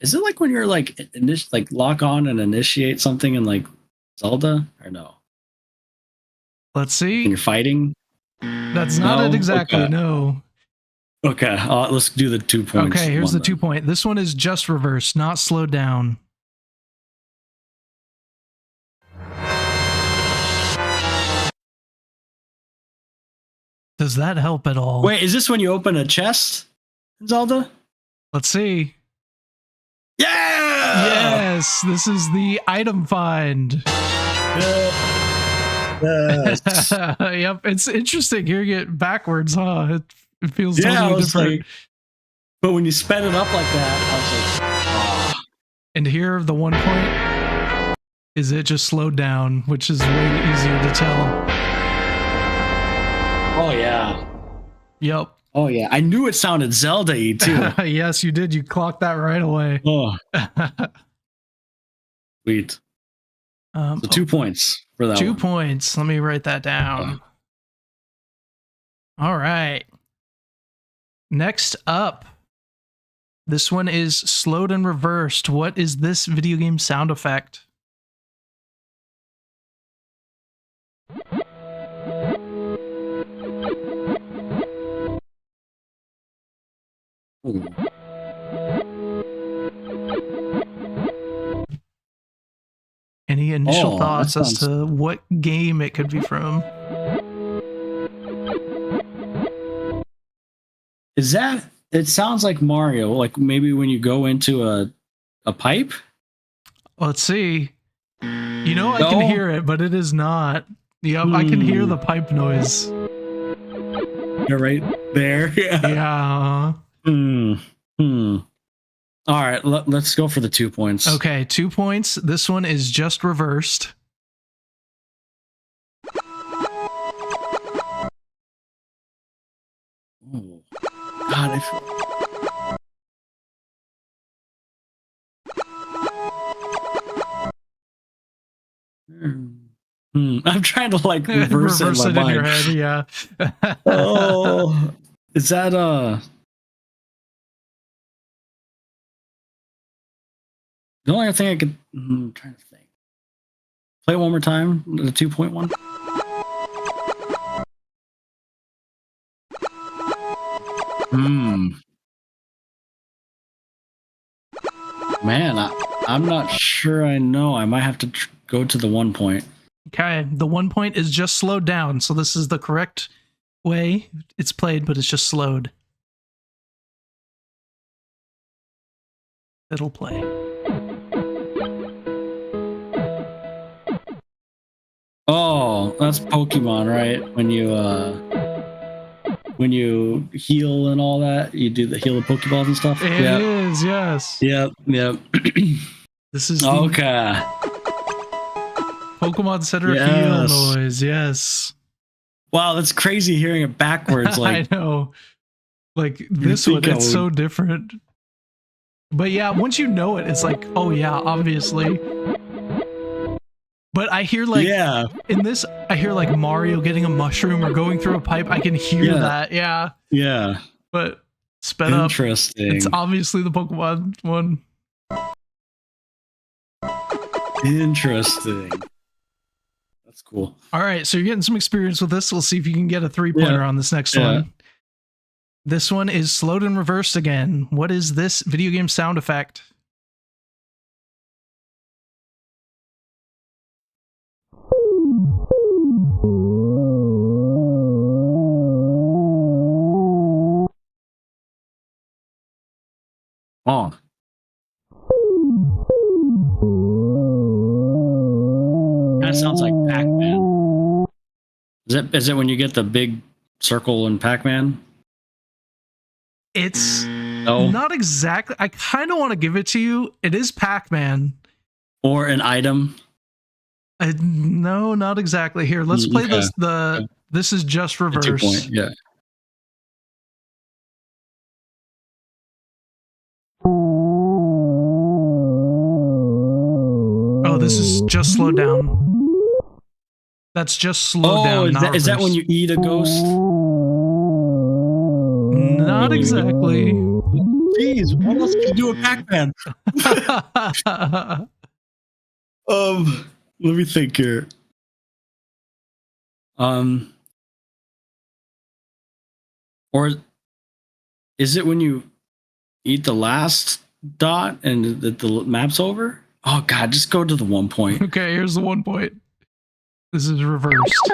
B: Is it like when you're like lock on and initiate something in like Zelda or no?
A: Let's see.
B: When you're fighting?
A: That's not it exactly. Okay. No.
B: Okay, let's do the 2 points.
A: Okay, here's the 2 point. This one is just reversed, not slowed down. Does that help at all?
B: Wait, is this when you open a chest in Zelda?
A: Let's see.
B: Yeah!
A: Yes, this is the item find. Yes. Yep, it's interesting hearing it backwards, huh? It feels totally different.
B: Like, but when you sped it up like that, I was like, oh.
A: And here, the 1 point is it just slowed down, which is way easier to tell.
B: Oh, yeah.
A: Yep.
B: Oh, yeah. I knew it sounded Zelda-y, too.
A: Yes, you did. You clocked that right away.
B: Oh. Sweet. So 2 points for that
A: 2 points. Let me write that down. All right. Next up. This one is slowed and reversed. What is this video game sound effect?
B: Ooh.
A: Any initial thoughts as to what game it could be from?
B: Is that... It sounds like Mario, like maybe when you go into a pipe?
A: Let's see. You know, I can hear it, but it is not. Yep, I can hear the pipe noise.
B: You're right there.
A: Yeah.
B: All right, let's go for the 2 points.
A: Okay, 2 points. This one is just reversed.
B: Oh. God, I'm trying to like reverse it in
A: your head. Yeah.
B: Oh, is that the only other thing I could? I'm trying to think. Play it one more time. The 2.1. Man, I'm not sure I know. I might have to go to the 1 point.
A: Okay, the 1 point is just slowed down, so this is the correct way it's played, but it's just slowed. It'll play.
B: Oh, that's Pokemon, right? When you heal and all that, you do the heal the Pokeballs and stuff.
A: It is, yes.
B: Yep.
A: This is
B: okay.
A: Pokemon Center heal noise, yes.
B: Wow, that's crazy hearing it backwards. Like
A: I know. Like this one, it's so different. But yeah, once you know it, it's like, oh yeah, obviously. But I hear like in this, I hear like Mario getting a mushroom or going through a pipe. I can hear that. Yeah.
B: Yeah.
A: But sped up.
B: Interesting.
A: It's obviously the Pokemon one.
B: Interesting. That's cool.
A: All right. So you're getting some experience with this. We'll see if you can get a 3-pointer on this next one. This one is slowed and reversed again. What is this video game sound effect?
B: Oh. That sounds like Pac-Man. Is it when you get the big circle in Pac-Man?
A: It's not exactly. I kind of want to give it to you. It is Pac-Man.
B: Or an item?
A: No, not exactly. Here, let's play this. This is just reverse.
B: 2 point, yeah.
A: Oh, this is just slow down. That's just slow down.
B: Is that when you eat a ghost?
A: Not exactly.
B: Jeez, what else can you do with Pac-Man? Let me think here. Or is it when you eat the last dot and the map's over? Oh God, just go to the 1 point.
A: Okay, here's the 1 point. This is reversed.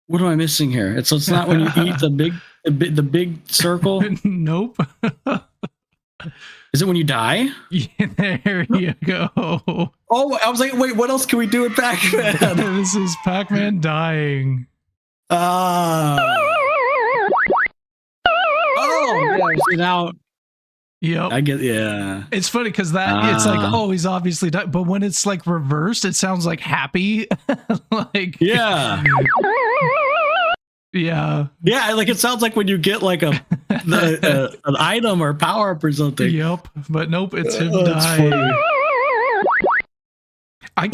B: What am I missing here? It's not when you eat the big circle.
A: Nope.
B: Is it when you die?
A: Yeah, there you go.
B: Oh, I was like, wait, what else can we do with Pac-Man?
A: This is Pac-Man dying.
B: Now.
A: Yep.
B: I get, yeah.
A: It's funny because it's like, oh, he's obviously died. But when it's like reversed, it sounds like happy. Like,
B: yeah.
A: Yeah.
B: Yeah, like it sounds like when you get like an item or power up or something.
A: Yep. But nope, it's him dying. I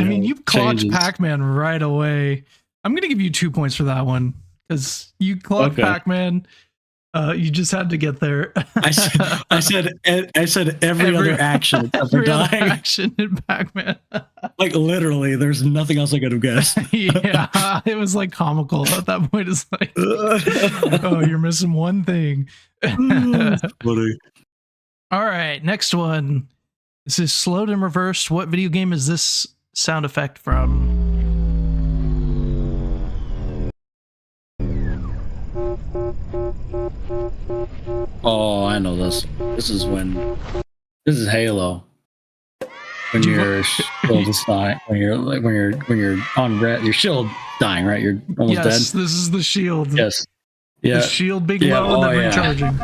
A: mean, you clocked Pac-Man right away. I'm going to give you 2 points for that one because you clocked Pac-Man. You just had to get there.
B: I said every other action except for dying.
A: Action in Pac-Man.
B: Like literally, there's nothing else I could have guessed.
A: Yeah, it was like comical at that point. It's like, oh, you're missing one thing.
B: That's funny.
A: All right, next one. This is slowed and reversed. What video game is this sound effect from?
B: Oh, I know this. This is Halo. When your shield is dying, when you're on red, your shield dying, right? You're almost dead.
A: Yes, this is the shield.
B: Yes. Yeah.
A: The shield being low and then recharging.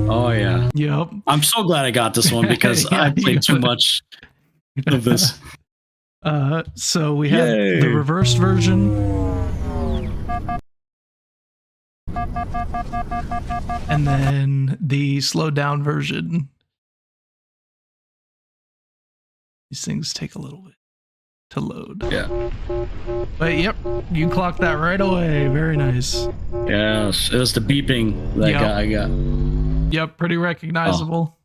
B: Oh yeah.
A: Yep.
B: I'm so glad I got this one because I played too much of this.
A: So we have the reversed version. And then the slowed down version. These things take a little bit to load.
B: Yeah.
A: But yep, you clocked that right away. Very nice.
B: Yes, it was the beeping that I got.
A: Yep, pretty recognizable.
B: Oh.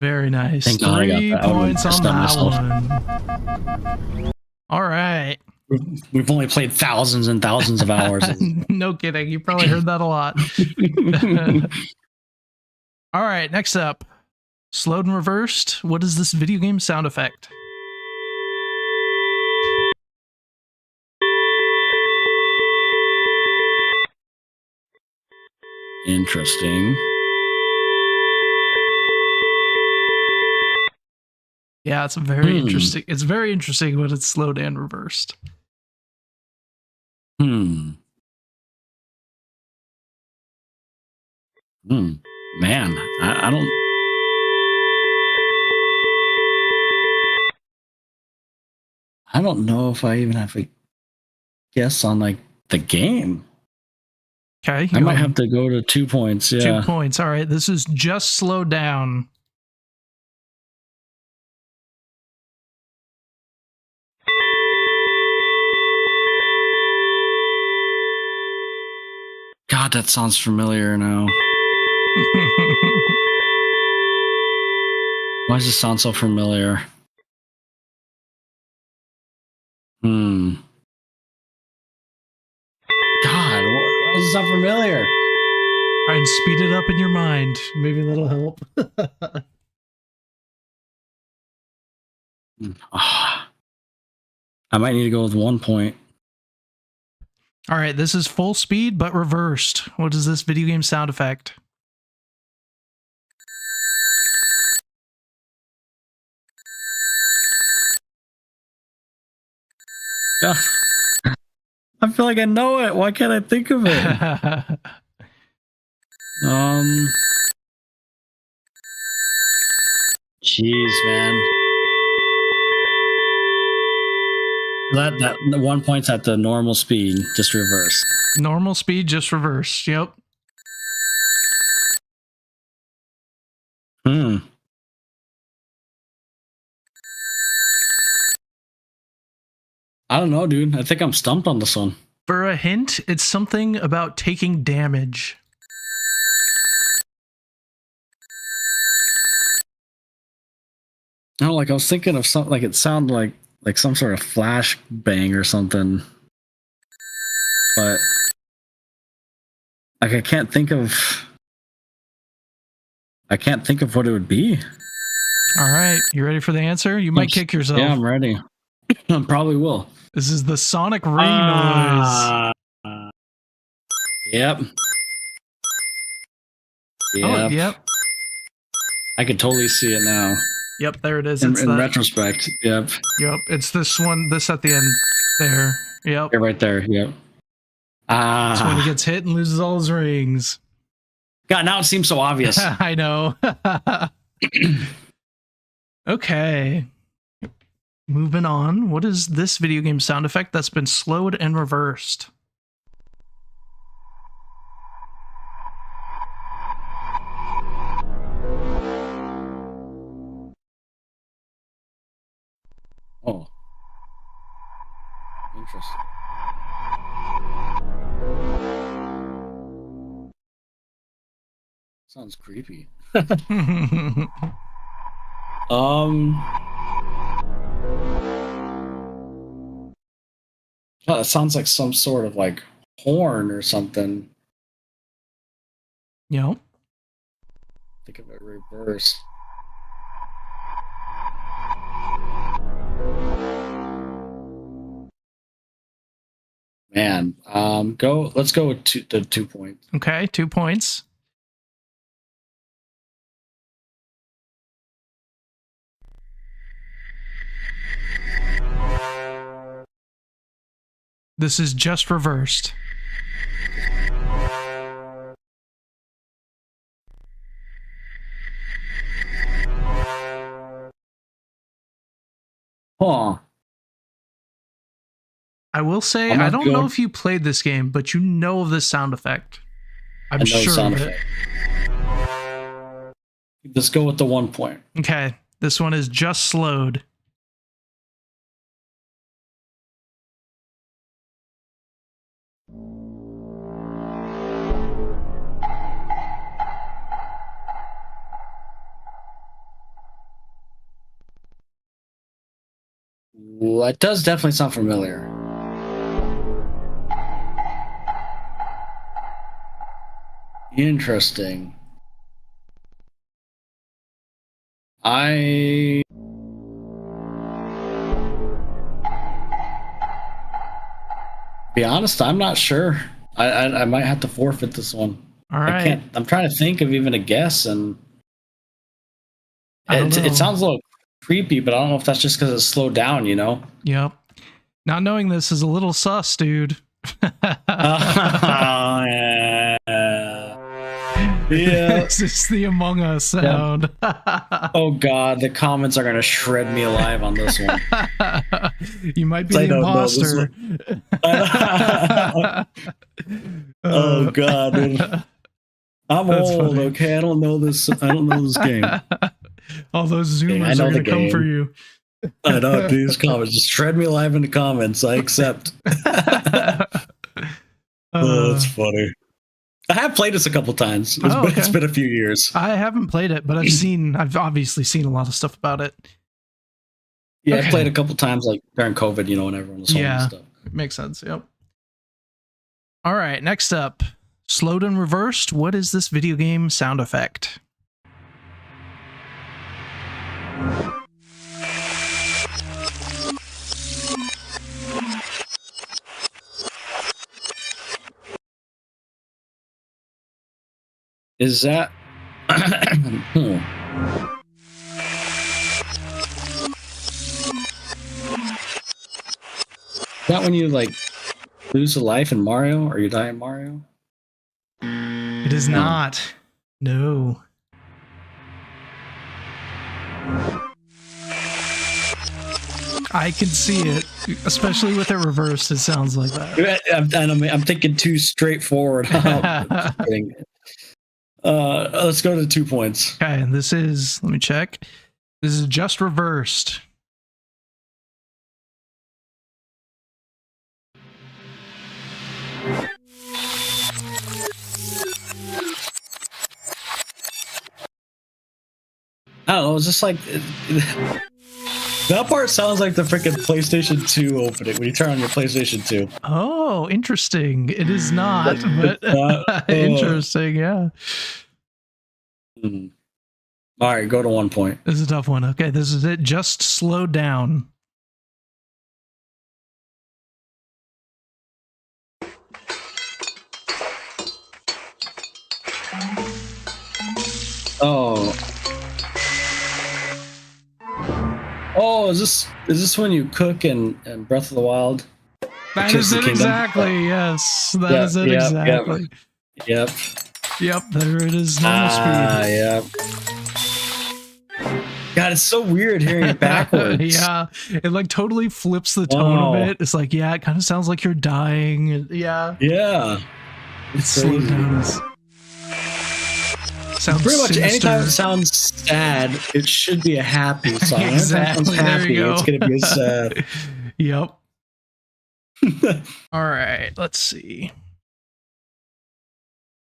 A: Very nice.
B: Thank God
A: 3 points on that one. All right.
B: We've only played thousands and thousands of hours.
A: No kidding. You probably heard that a lot. All right, next up. Slowed and reversed. What is this video game sound effect?
B: Interesting.
A: Yeah, it's very interesting. It's very interesting when it's slowed and reversed.
B: Man, I don't. I don't know if I even have a guess on like the game.
A: Okay,
B: I might have to go to 2 points. Yeah,
A: 2 points. All right, this is just slow down.
B: God, that sounds familiar now. Why does this sound so familiar? God, why does this sound familiar?
A: Try and speed it up in your mind. Maybe that'll help.
B: I might need to go with 1 point.
A: All right, this is full speed but reversed. What is this video game sound effect?
B: I feel like I know it. Why can't I think of it? Jeez, man. That the 1 point's at the normal speed, just reverse.
A: Normal speed, just reverse. Yep.
B: I don't know, dude. I think I'm stumped on this one.
A: For a hint, it's something about taking damage.
B: No, like I was thinking of something like it sounded like some sort of flash bang or something. But like I can't think of what it would be.
A: All right, you ready for the answer? You might kick yourself.
B: Yeah, I'm ready. I probably will.
A: This is the sonic ring noise.
B: Yep.
A: Oh, yep.
B: I could totally see it now.
A: Yep, there it is.
B: In retrospect, yep.
A: Yep, it's this one, this at the end there. Yep.
B: Yeah, right there, yep.
A: That's when he gets hit and loses all his rings.
B: God, now it seems so obvious.
A: I know. Okay. Moving on. What is this video game sound effect that's been slowed and reversed?
B: Oh. Interesting. Sounds creepy. Oh, it sounds like some sort of like horn or something.
A: Yep.
B: Think of it reverse. Man, let's go with the 2 points.
A: Okay, 2 points. This is just reversed.
B: Huh.
A: I will say, I don't know if you played this game, but you know of this sound effect. I'm sure of it.
B: Let's go with the 1 point.
A: Okay, this one is just slowed.
B: Well, it does definitely sound familiar. Interesting. Be honest, I'm not sure. I might have to forfeit this one.
A: All right.
B: I'm trying to think of even a guess, and it sounds a little creepy, but I don't know if that's just because it's slowed down, you know?
A: Yep. Not knowing this is a little sus, dude.
B: Yeah.
A: This is the Among Us sound.
B: Yep. Oh God, the comments are gonna shred me alive on this one.
A: You might be the imposter.
B: Oh God, dude. I'm old. Funny. Okay, I don't know this game.
A: All those Zoomers are gonna come for you.
B: I know these comments. Just shred me alive in the comments. I accept. Oh, that's funny. I have played this a couple times. It's been a few years.
A: I haven't played it, but I've obviously seen a lot of stuff about it.
B: Yeah, I played a couple times, like during COVID, you know, when everyone was home and stuff.
A: Makes sense. Yep. All right, next up, slowed and reversed. What is this video game sound effect?
B: Is that? Is that when you like lose a life in Mario, or you die in Mario?
A: It is not. No. I can see it, especially with it reversed. It sounds like that.
B: I'm thinking too straightforward. Let's go to 2 points.
A: Okay, and this is, let me check. This is just reversed.
B: I don't know. It's just like that part sounds like the freaking PlayStation 2 opening when you turn on your PlayStation 2.
A: Oh, interesting. It is not, but interesting. Yeah.
B: All right, go to 1 point.
A: This is a tough one. Okay, this is it. Just slow down.
B: Oh, is this when you cook in Breath of the Wild?
A: That is it exactly. Yes, that is it exactly.
B: Yep.
A: There it is. Normal speed.
B: Yep. God, it's so weird hearing it backwards.
A: Yeah, it like totally flips the tone of it. It's like, yeah, it kind of sounds like you're dying. Yeah.
B: It's
A: slowed down. Sounds
B: pretty much
A: sinister.
B: anytime it sounds sad, it should be a happy song.
A: Exactly.
B: Anytime it sounds happy, it's gonna be a sad.
A: Yep. All right, let's see.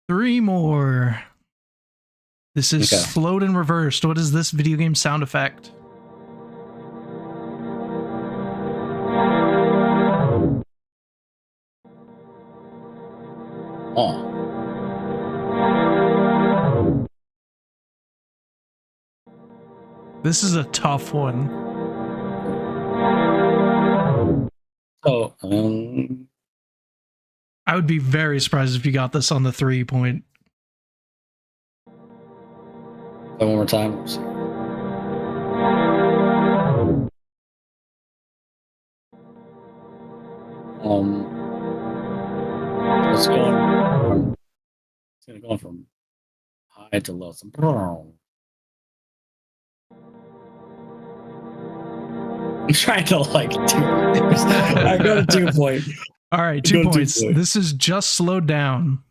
A: 3 more. This is slowed and reversed. What is this video game sound effect?
B: Oh.
A: This is a tough one.
B: Oh,
A: I would be very surprised if you got this on the 3 point.
B: one more time. It's going from high to low. I'm trying to like do. I go to 2 point.
A: All right, 2 points. This is just slowed down.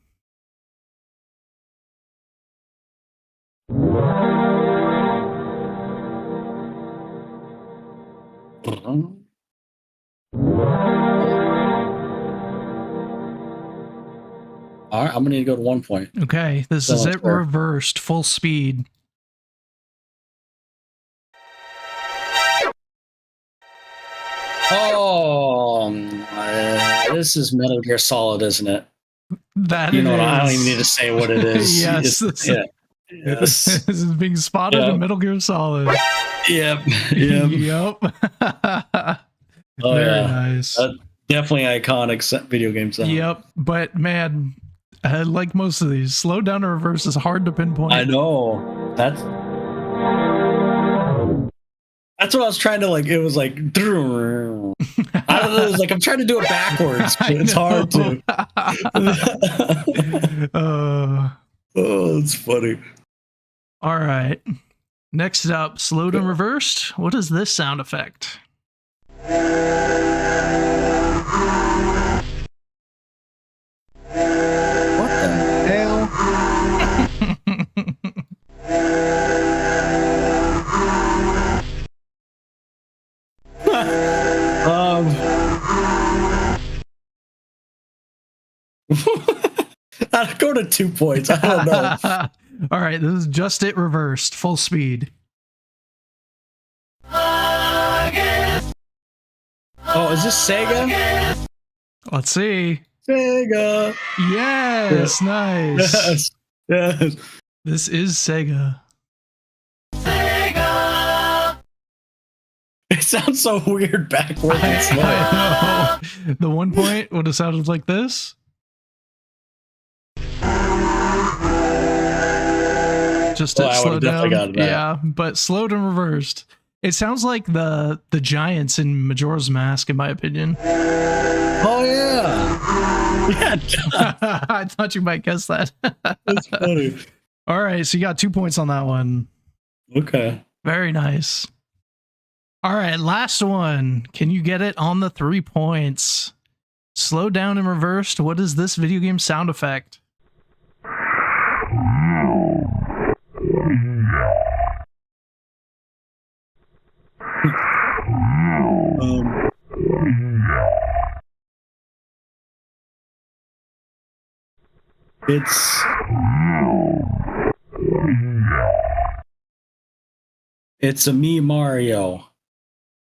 B: All right, I'm gonna need to go to 1 point.
A: Okay, this is it reversed, full speed.
B: Oh, this is Metal Gear Solid, isn't it?
A: That
B: you know what? I don't even need to say what it is.
A: Yes, this is being spotted in Metal Gear Solid.
B: Yep.
A: Very nice.
B: Definitely iconic video game sound.
A: Yep, but man, like most of these, slow down and reverse is hard to pinpoint.
B: I know. That's what I was trying to like. It was like I don't know. It was like I'm trying to do it backwards, but it's hard to. Oh, it's funny.
A: All right. Next up, slowed and reversed. What is this sound effect?
B: What the hell? I'll go to 2 points. I don't know.
A: All right, this is just it reversed, full speed.
B: Oh, is this Sega?
A: Let's see.
B: Sega.
A: Yes, nice.
B: Yes.
A: This is Sega.
B: It sounds so weird backwards.
A: I know. The 1 point would have sounded like this. just to
B: I
A: slow
B: would've definitely
A: down.
B: gotten that.
A: Yeah, but slowed and reversed. It sounds like the giants in Majora's Mask, in my opinion.
B: Oh yeah. Yeah.
A: I thought you might guess that.
B: That's funny.
A: All right, so you got 2 points on that one.
B: Okay.
A: Very nice. All right, last one. Can you get it on the 3 points? Slow down and reversed. What is this video game sound effect?
B: It's a me Mario.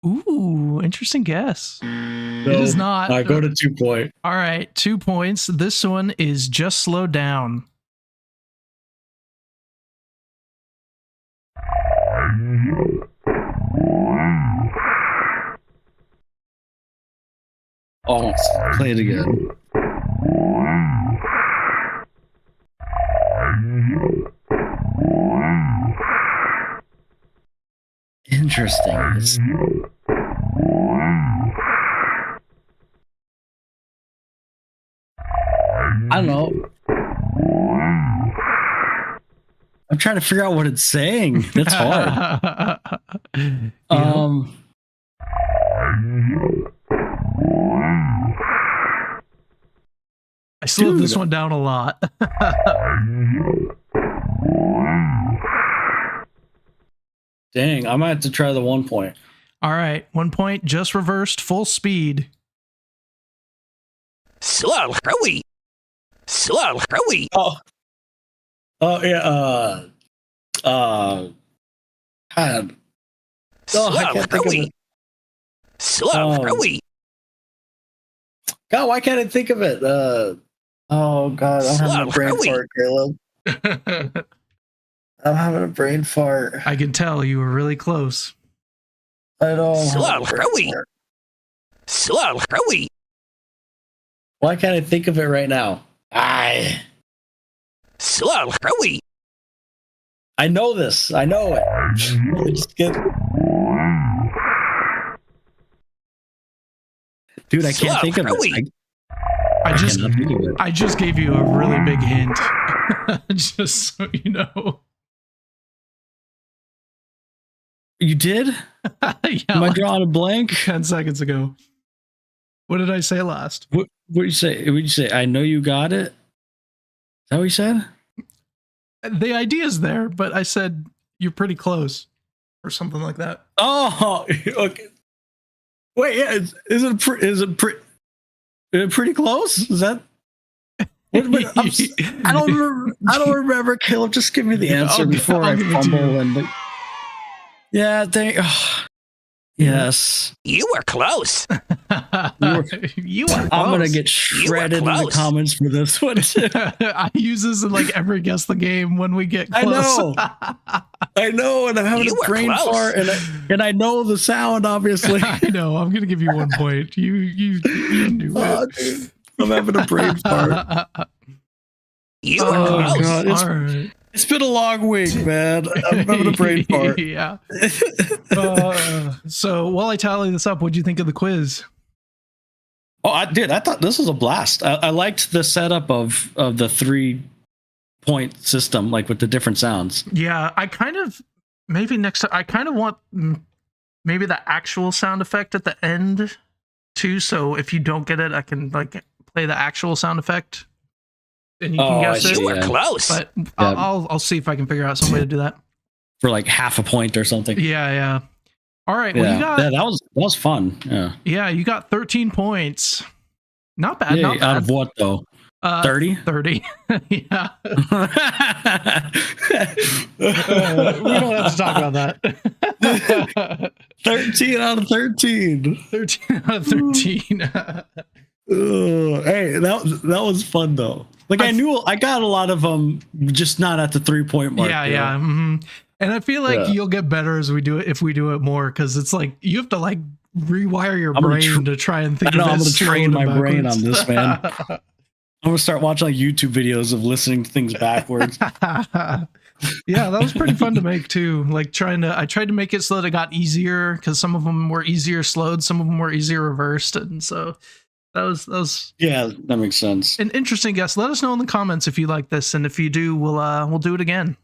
A: Ooh, interesting guess.
B: No,
A: it is not.
B: I go to 2 point.
A: All right, 2 points. This one is Just Slow Down.
B: Oh, play it again. Interesting. I don't know. I'm trying to figure out what it's saying. That's hard.
A: I slowed this one down a lot.
B: Dang, I might have to try the 1 point.
A: All right, 1 point, just reversed, full speed.
C: Slow, hurry. Slow, hurry.
B: Oh yeah. God.
C: Slow,
B: I can't think of
C: hurry.
B: it.
C: Slow, hurry.
B: God, why can't I think of it? Oh God, I'm having a brain fart, Caleb. I'm having a brain fart.
A: I can tell you were really close.
B: I know.
C: Slow, hurry. Slow, hurry.
B: Why can't I think of it right now?
C: Slow, hurry.
B: I know this. I know it. Dude, I can't think of it.
A: I just gave you a really big hint. Just so you know.
B: You did?
A: Yeah,
B: Am I drawing a blank?
A: 10 seconds ago. What did I say last?
B: What did you say? What did you say? I know you got it. Is that what you said?
A: The idea's there, but I said you're pretty close, or something like that.
B: Oh, okay. Wait, yeah. Is it pretty close? Is that? I don't remember. Caleb, just give me the answer before I fumble and. Yeah, yes.
C: You were close.
A: You were close.
B: I'm gonna get shredded in the comments for this one.
A: I use this in like every guess the game when we get close.
B: I know, and I'm having a brain fart, and I know the sound. Obviously,
A: I know. I'm gonna give you 1 point. You knew it.
B: Dude, I'm having a brain fart.
C: You were close.
B: God, it's been a long week, man. I'm having a brain fart.
A: Yeah. So while I tally this up, what'd you think of the quiz?
B: Oh, I did. I thought this was a blast. I liked the setup of the 3 point system, like with the different sounds.
A: Yeah, I kind of I kind of want maybe the actual sound effect at the end too. So if you don't get it, I can like play the actual sound effect. And you can guess it.
C: You were close.
A: But I'll see if I can figure out some way to do that.
B: For like half a point or something.
A: Yeah. All right. Well, you got
B: that was fun. Yeah.
A: Yeah, you got 13 points. Not bad. Not bad.
B: Out of what though? 30?
A: 30. Yeah. We don't have to talk about that.
B: 13 out of 13.
A: 13 out of 13.
B: Hey, that was fun though. Like I knew I got a lot of them, just not at the 3 point mark.
A: Yeah. Mm-hmm. And I feel like you'll get better as we do it if we do it more, because it's like you have to like rewire your brain to try and think. I'm going to
B: train my brain on this, man. I'm gonna start watching like YouTube videos of listening to things backwards.
A: Yeah, that was pretty fun to make too. Like I tried to make it so that it got easier because some of them were easier slowed, some of them were easier reversed, and so that was
B: Yeah, that makes sense.
A: an interesting guess. Let us know in the comments if you like this, and if you do, we'll do it again.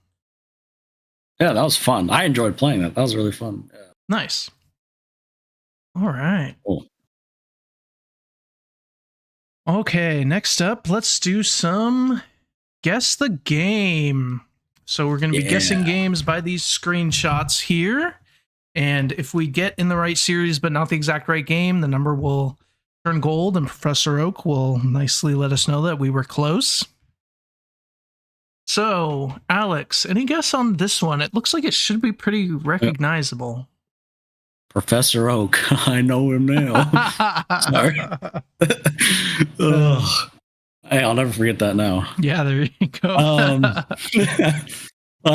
B: Yeah, that was fun. I enjoyed playing that. That was really fun. Yeah.
A: Nice. All right.
B: Cool.
A: Okay, next up, let's do some guess the game. So we're going to be guessing games by these screenshots here. And if we get in the right series, but not the exact right game, the number will turn gold, and Professor Oak will nicely let us know that we were close. So, Alex, any guess on this one? It looks like it should be pretty recognizable.
B: Professor Oak. I know him now. Sorry. Hey, I'll never forget that now.
A: Yeah, there you go.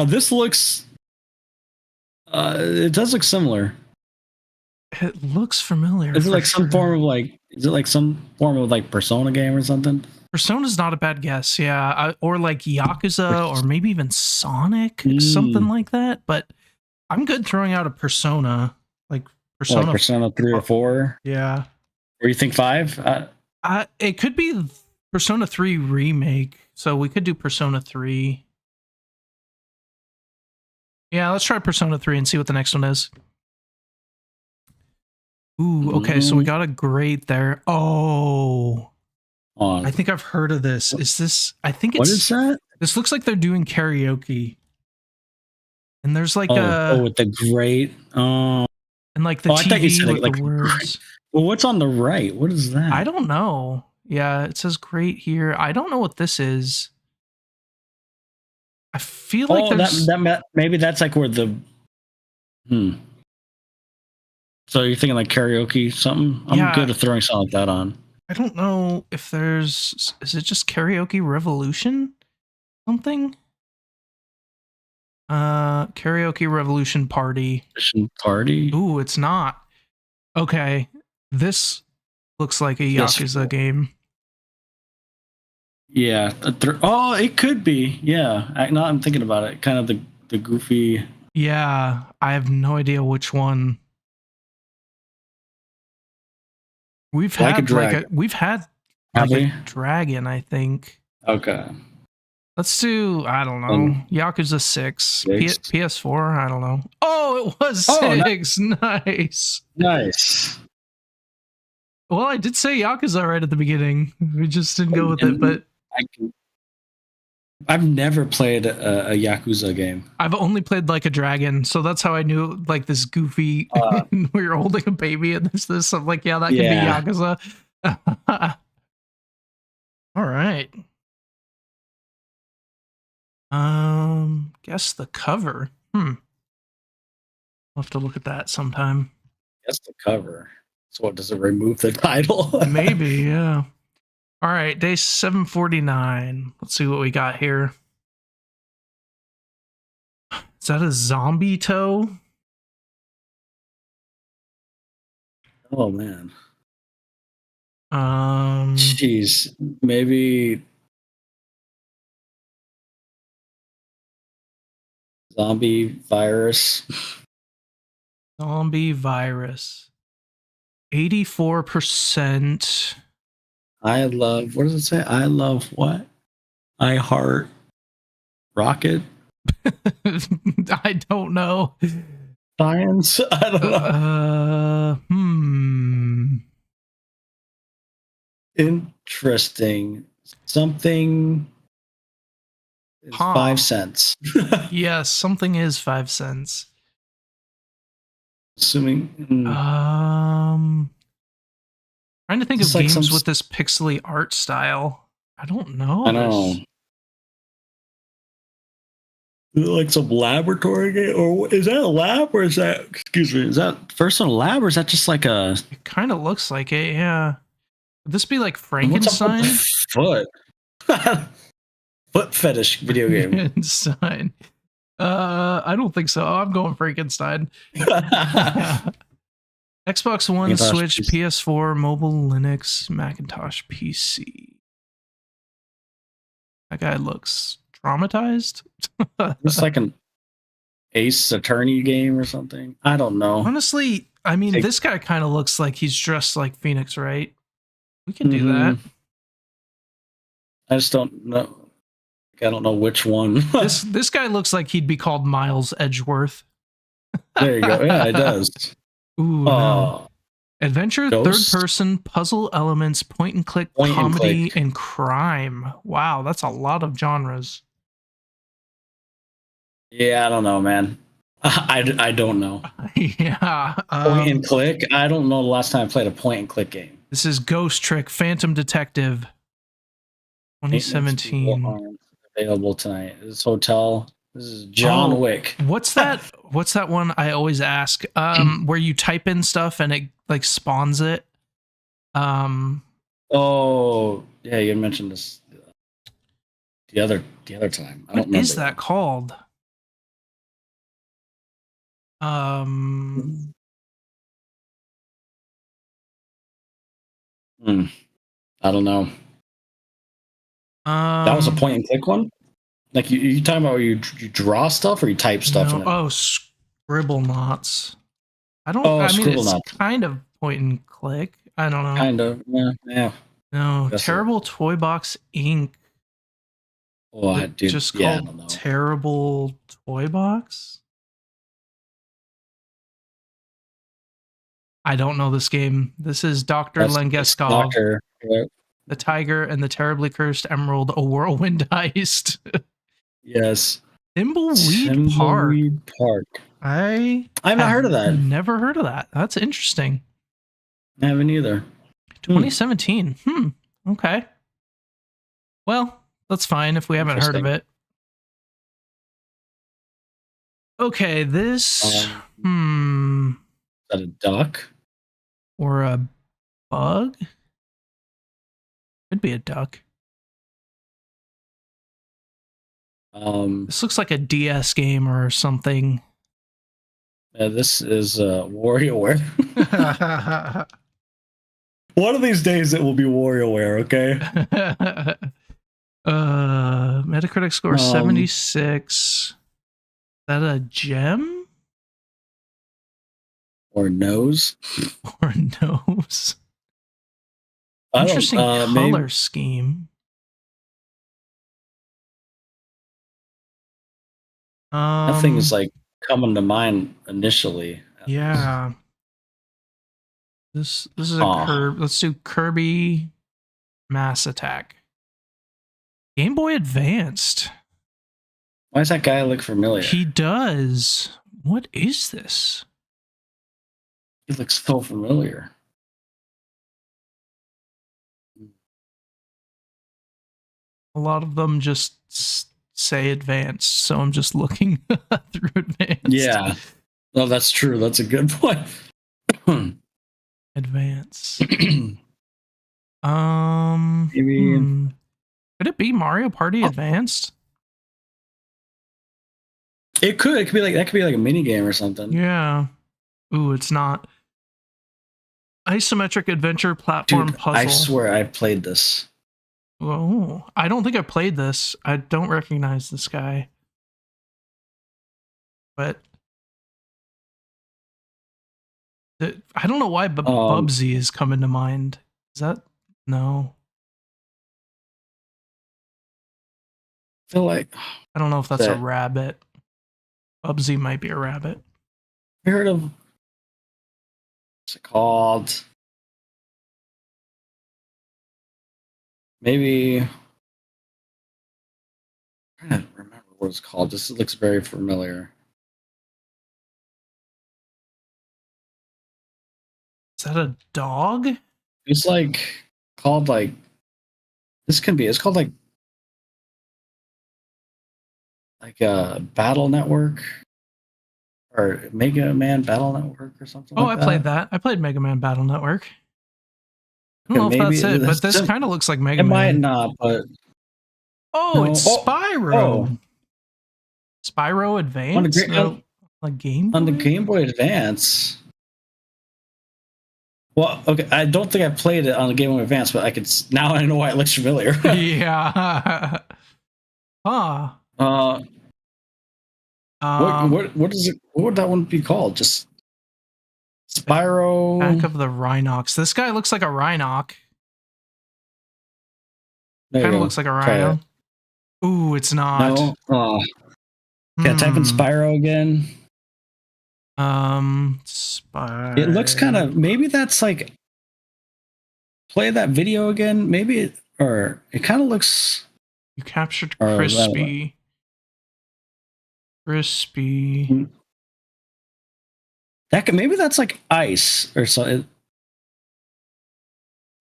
B: This looks... it does look similar.
A: It looks familiar.
B: Is it like some form of like... Is it like some form of like Persona game or something?
A: Persona's not a bad guess, yeah. Or like Yakuza, or maybe even Sonic, something like that. But I'm good throwing out a Persona. Like Persona,
B: like Persona 3 or 4?
A: Yeah.
B: Or you think 5?
A: It could be Persona 3 remake. So we could do Persona 3. Yeah, let's try Persona 3 and see what the next one is. Ooh, okay, so we got a grade there. Oh, I think I've heard of this. Is this? I think it's.
B: What is that?
A: This looks like they're doing karaoke. And there's like
B: with the grate.
A: And like the TV
B: you said
A: with
B: like
A: the words.
B: Well, what's on the right? What is that?
A: I don't know. Yeah, it says great here. I don't know what this is. I feel like there's...
B: that maybe that's like where the... So you're thinking like karaoke something? I'm good at throwing something like that on.
A: I don't know if there's... Is it just Karaoke Revolution? Something? Karaoke Revolution Party.
B: Party?
A: Ooh, it's not. Okay. This looks like a Yakuza game.
B: Yeah. It could be. Yeah. Now I'm thinking about it. Kind of the goofy...
A: Yeah. I have no idea which one. We've had a dragon, I think.
B: Okay.
A: Let's do, I don't know, Yakuza 6. PS4, I don't know. Oh, it was 6. Nice.
B: Nice.
A: Well, I did say Yakuza right at the beginning. We just didn't go with it, but...
B: I've never played a Yakuza game. I've
A: only played Like a Dragon, so that's how I knew like this goofy where you're holding a baby and there's this. I'm like, yeah, that could be Yakuza. All right. Guess the cover. I'll have to look at that sometime.
B: Guess the cover. So what, does it remove the title?
A: Maybe, yeah. All right, day 749. Let's see what we got here. Is that a zombie toe?
B: Oh man. Jeez, maybe zombie virus.
A: Zombie virus. 84%.
B: I love, what does it say? I love what? I heart rocket?
A: I don't know.
B: Science? I don't know. Interesting. Something is 5 cents.
A: Yes, something is 5 cents.
B: Assuming.
A: Trying to think of games with this pixely art style. I don't know.
B: I know. Is it like some laboratory game? Or is that a lab? Or is that, excuse me, is that first in a lab? Or is that just like a...
A: It kind of looks like it, yeah. Would this be like Frankenstein?
B: Foot. Foot fetish video game.
A: Frankenstein. I don't think so. I'm going Frankenstein. Xbox One,
B: Macintosh
A: Switch,
B: PC.
A: PS4, mobile, Linux, Macintosh, PC. That guy looks traumatized.
B: It's like an Ace Attorney game or something. I don't know.
A: Honestly, I mean, this guy kind of looks like he's dressed like Phoenix, right? We can do that.
B: I just don't know. I don't know which one.
A: This guy looks like he'd be called Miles Edgeworth.
B: There you go. Yeah, it does.
A: Ooh, no. Adventure,
B: Ghost?
A: third person, puzzle elements, point and click, comedy, and crime. Wow, that's a lot of genres.
B: Yeah, I don't know, man. I don't know.
A: Yeah.
B: Point and click? I don't know the last time I played a point and click game.
A: This is Ghost Trick, Phantom Detective, 2017.
B: Available tonight. This hotel. This is John Wick.
A: What's that one I always ask? Where you type in stuff and it like spawns it.
B: Oh, yeah, you mentioned this the other time. I don't remember.
A: What is that called?
B: I don't know. That was a point and click one? Like you talking about where you draw stuff or you type stuff in it?
A: Oh, Scribble Knots. I mean, it's kind of point and click. I don't know.
B: Kind of. Yeah.
A: No, Terrible Toy Box Inc.
B: Oh, I do.
A: Just called Terrible Toy Box? I don't know this game. This is Dr. Langeskov. The Tiger and the Terribly Cursed Emerald, a Whirlwind Heist.
B: Yes.
A: Thimbleweed Park. I've
B: not heard of that.
A: Never heard of that. That's interesting.
B: I haven't either.
A: 2017. Okay. Well, that's fine if we haven't heard of it. Okay, this... Is
B: that a duck?
A: Or a bug? Could be a duck. This looks like a DS game or something.
B: This is WarioWare. One of these days it will be WarioWare, okay?
A: Metacritic score 76. Is that a gem?
B: Or nose?
A: Or nose. Interesting color scheme.
B: Nothing is like coming to mind initially.
A: Yeah. This is a let's do Kirby Mass Attack. Game Boy Advanced.
B: Why does that guy look familiar?
A: He does. What is this?
B: He looks so familiar.
A: A lot of them just say advanced, so I'm just looking through advanced.
B: Yeah. No, that's true. That's a good point.
A: Advance.
B: Maybe.
A: Could it be Mario Party Advanced?
B: It could. It could be like that. Could be like a mini game or something.
A: Yeah. Ooh, it's not. Isometric adventure platform puzzle.
B: I swear I played this.
A: Oh, I don't think I played this. I don't recognize this guy. But I don't know why Bubsy is coming to mind. Is that no?
B: I feel like
A: I don't know if that's a rabbit. Bubsy might be a rabbit.
B: Have you heard of what's it called? Maybe I'm trying to remember what it's called. This looks very familiar.
A: Is that a dog?
B: It's like called like this can be. It's called like a Battle Network or Mega Man Battle Network or something.
A: Oh, I played that. I played Mega Man Battle Network. I don't know if that's it, but this kind of looks like Mega Man.
B: It might not, but
A: it's Spyro. Spyro Advance
B: on the Game Boy Advance. Well, okay, I don't think I played it on the Game Boy Advance, but now I know why it looks familiar.
A: Yeah. Ah.
B: Uh, what is it? What would that one be called? Just Spyro.
A: Back of the Rhinox. This guy looks like a Rhinoc. Kind of looks like a Rhino. Ooh, it's not.
B: No. Yeah, type in Spyro again.
A: Spyro.
B: It looks kind of. Maybe that's like. Play that video again. Maybe it kind of looks.
A: You captured Crispy. Crispy.
B: Maybe that's like ice or so.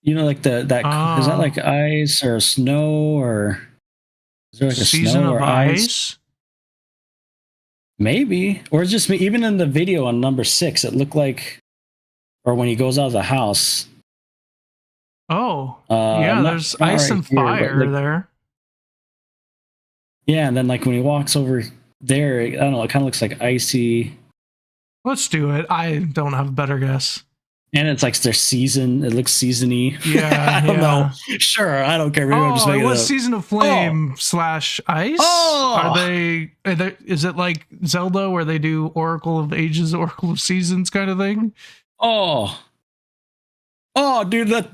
B: You know, like is that like ice or snow or is there like a
A: Season
B: snow
A: of
B: or ice? Maybe, or just even in the video on number 6, it looked like, or when he goes out of the house.
A: Oh, yeah, there's ice and fire there.
B: Yeah, and then like when he walks over there, I don't know, it kind of looks like icy.
A: Let's do it. I don't have a better guess.
B: And it's like their season. It looks seasony.
A: Yeah,
B: I don't know. Sure, I don't care. Maybe I'm just making
A: it was Season of Flame / ice. Are they? Is it like Zelda where they do Oracle of Ages, Oracle of Seasons kind of thing?
B: Oh, dude, this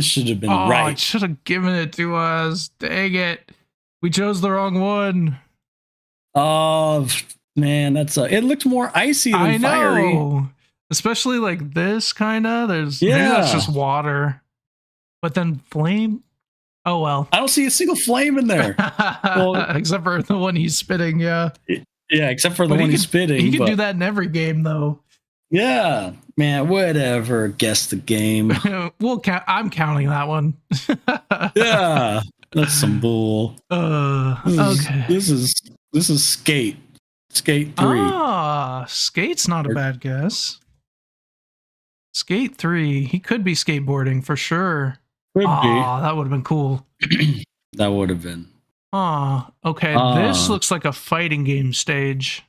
B: should have been right.
A: It should have given it to us. Dang it, we chose the wrong one.
B: Oh man, it looked more icy than fiery.
A: Especially like this kind of. Maybe that's just water. But then flame? Oh, well.
B: I don't see a single flame in there.
A: Except for the one he's spitting, yeah.
B: Yeah, except for the one he's spitting.
A: He can do that in every game, though.
B: Yeah. Man, whatever. Guess the game.
A: I'm counting that one.
B: Yeah. That's some bull.
A: Okay.
B: This is Skate. Skate 3.
A: Skate's not a bad guess. Skate 3. He could be skateboarding for sure.
B: Could be.
A: That would have been cool.
B: That would have been.
A: Okay. This looks like a fighting game stage.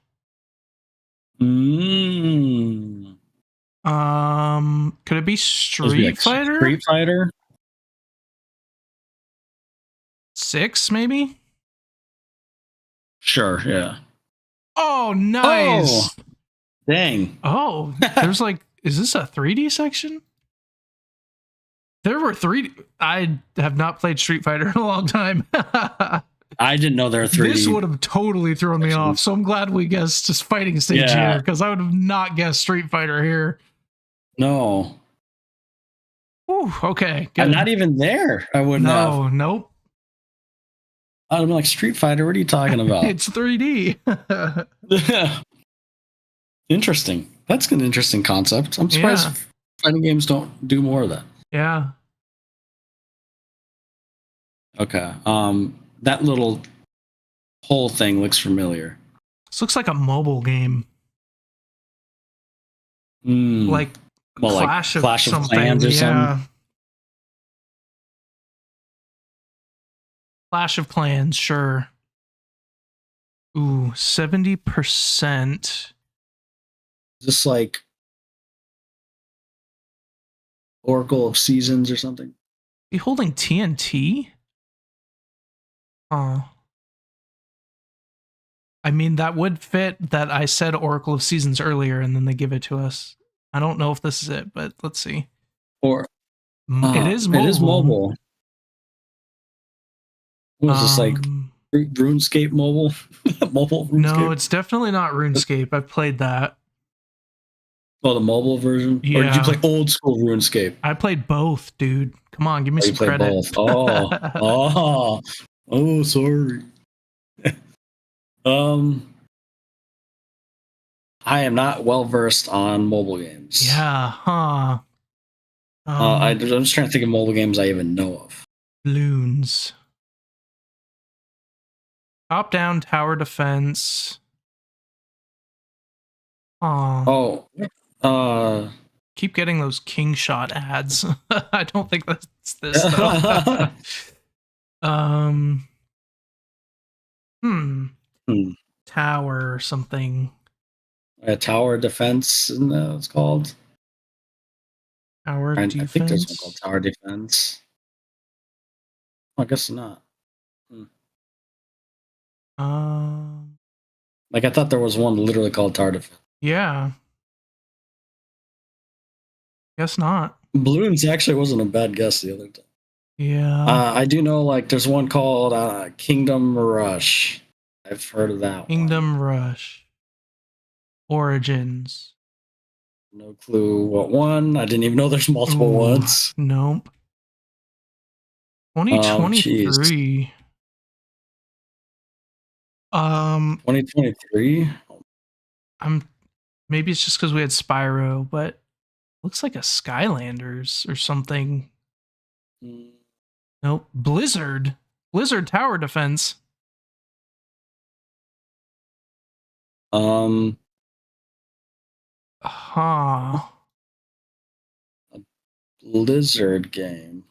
B: Could
A: it be Street Fighter?
B: Street Fighter?
A: 6, maybe?
B: Sure, yeah.
A: Oh, nice.
B: Oh, dang.
A: Oh, there's like, is this a 3D section? There were 3D. I have not played Street Fighter in a long time.
B: I didn't know there were 3D.
A: This would have totally thrown me off. So I'm glad we guessed just fighting stage here, because I would have not guessed Street Fighter here.
B: No.
A: Ooh, okay. Good.
B: I'm not even there. I wouldn't have.
A: Nope.
B: I'm like, Street Fighter, what are you talking about?
A: It's 3D.
B: Interesting. That's an interesting concept. I'm surprised fighting games don't do more of that.
A: Yeah.
B: Okay. That little whole thing looks familiar.
A: This looks like a mobile game. Like Clash of
B: Clans or something.
A: Clash of Clans, sure. Ooh, 70%.
B: Just like Oracle of Seasons or something.
A: You holding TNT? Oh. I mean, that would fit that I said Oracle of Seasons earlier, and then they give it to us. I don't know if this is it, but let's see.
B: Or
A: it is mobile.
B: It is mobile. What is this, like RuneScape mobile? Mobile RuneScape?
A: No, it's definitely not RuneScape. I've played that.
B: Oh, the mobile version?
A: Yeah.
B: Or did you play old school RuneScape?
A: I played both, dude. Come on, give me some credit.
B: Both. Oh, sorry. I am not well versed on mobile games.
A: Yeah, huh.
B: I'm just trying to think of mobile games I even know of.
A: Loons. Top-down tower defense.
B: Oh.
A: Keep getting those King Shot ads. I don't think that's this though. Tower or something.
B: Tower defense, isn't that what it's called?
A: Tower defense.
B: I think there's one called Tower Defense. I guess not. Like, I thought there was one literally called Tower Defense.
A: Yeah. Guess not.
B: Balloons actually wasn't a bad guess the other time.
A: Yeah.
B: I do know, like, there's one called Kingdom Rush. I've heard of that
A: Kingdom Rush. Origins.
B: No clue what one. I didn't even know there's multiple ones.
A: Nope. 2023.
B: 2023?
A: Maybe it's just because we had Spyro, but looks like a Skylanders or something. Nope. Blizzard Tower Defense.
B: Blizzard game.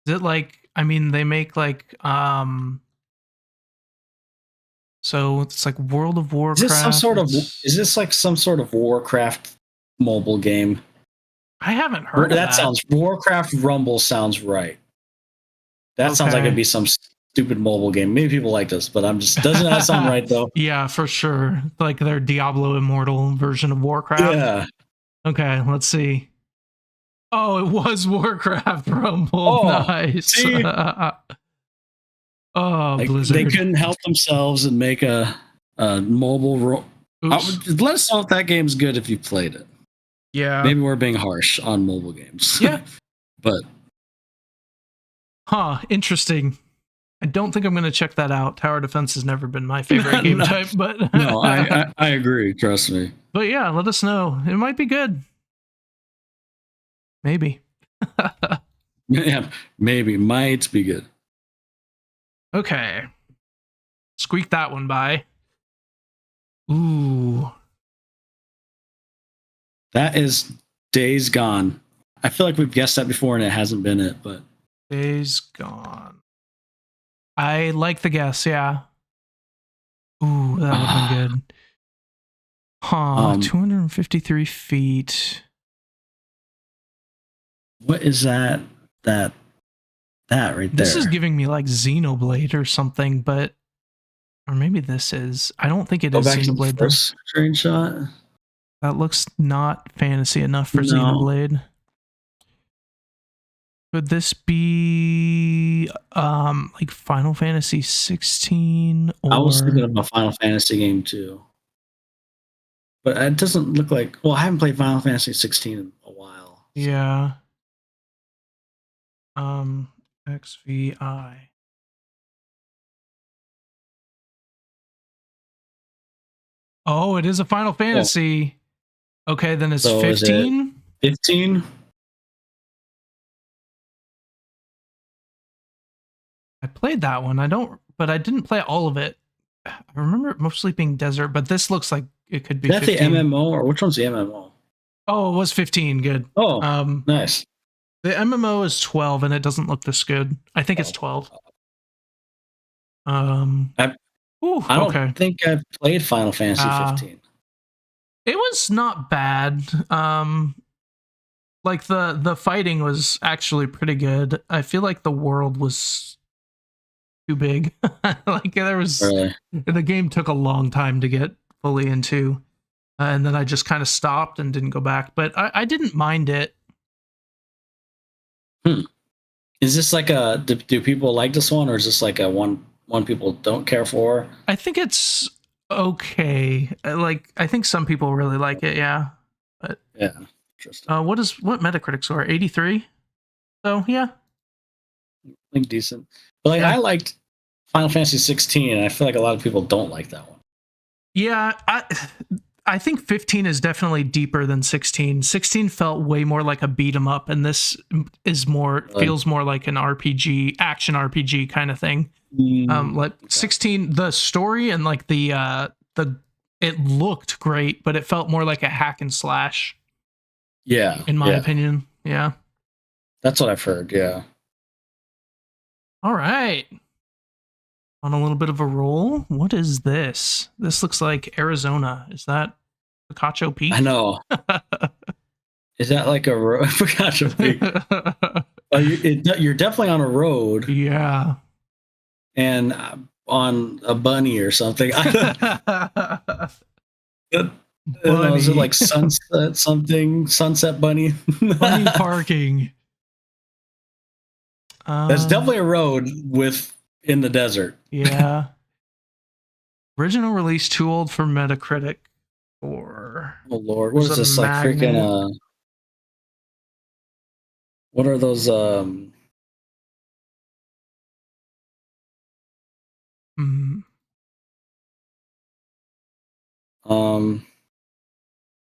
A: Is it like, I mean, they make like so it's like World of Warcraft.
B: Is this like some sort of Warcraft mobile game?
A: I haven't heard of that.
B: Warcraft Rumble sounds right. That sounds like it'd be some stupid mobile game. Maybe people like this, but doesn't that sound right though?
A: Yeah, for sure. Like their Diablo Immortal version of Warcraft.
B: Yeah.
A: Okay, let's see. Oh, it was Warcraft Rumble. Nice.
B: See?
A: Blizzard.
B: They couldn't help themselves and make a mobile. Let us know if that game's good if you played it.
A: Yeah.
B: Maybe we're being harsh on mobile games.
A: Yeah.
B: But.
A: Interesting. I don't think I'm going to check that out. Tower Defense has never been my favorite game type, but.
B: No, I agree. Trust me.
A: But yeah, let us know. It might be good. Maybe.
B: Yeah, maybe. Might be good.
A: Okay. Squeak that one by. Ooh.
B: That is Days Gone. I feel like we've guessed that before and it hasn't been it, but.
A: Days Gone. I like the guess, yeah. Ooh, that would have been good. 253 feet.
B: What is that? That right there.
A: This is giving me like Xenoblade or something, but or maybe this is. I don't think it is Xenoblade.
B: First screenshot.
A: That looks not fantasy enough for Xenoblade. Could this be like Final Fantasy 16? Or...
B: I was thinking of a Final Fantasy game too. But it doesn't look like. Well, I haven't played Final Fantasy 16 in a while.
A: So. Yeah. XVI. Oh, it is a Final Fantasy. Oh. Okay, then it's 15.
B: 15.
A: I played that one. But I didn't play all of it. I remember it mostly being desert, but this looks like it could be.
B: Is that 15. The MMO, or which one's the MMO?
A: Oh, it was 15. Good.
B: Oh, nice.
A: The MMO is 12, and it doesn't look this good. I think it's 12.
B: I don't think I've played Final Fantasy 15.
A: It was not bad. Like the fighting was actually pretty good. I feel like the world was too big. Like there was the game took a long time to get fully into, and then I just kind of stopped and didn't go back. But I didn't mind it.
B: Is this like do people like this one, or is this like a one people don't care for?
A: I think it's okay. Like I think some people really like it, yeah. But
B: yeah, interesting.
A: What Metacritic score? 83. So yeah,
B: I think decent. But like I liked Final Fantasy 16, and I feel like a lot of people don't like that one.
A: Yeah, I think 15 is definitely deeper than 16. 16 felt way more like a beat 'em up, and this is feels more like an RPG, action RPG kind of thing. Like 16, the story and like it looked great, but it felt more like a hack and slash.
B: Yeah,
A: in my opinion. Yeah,
B: that's what I've heard. Yeah.
A: All right. On a little bit of a roll. What is this? This looks like Arizona. Is that Picacho Peak?
B: I know. Is that like a Picacho Peak? You're definitely on a road.
A: Yeah.
B: And on a bunny or something. I don't know, is it like sunset something? Sunset bunny?
A: Bunny parking.
B: That's definitely a road in the desert.
A: Yeah. Original release too old for Metacritic. Or
B: oh Lord, what is this magnet? Like freaking? What are those?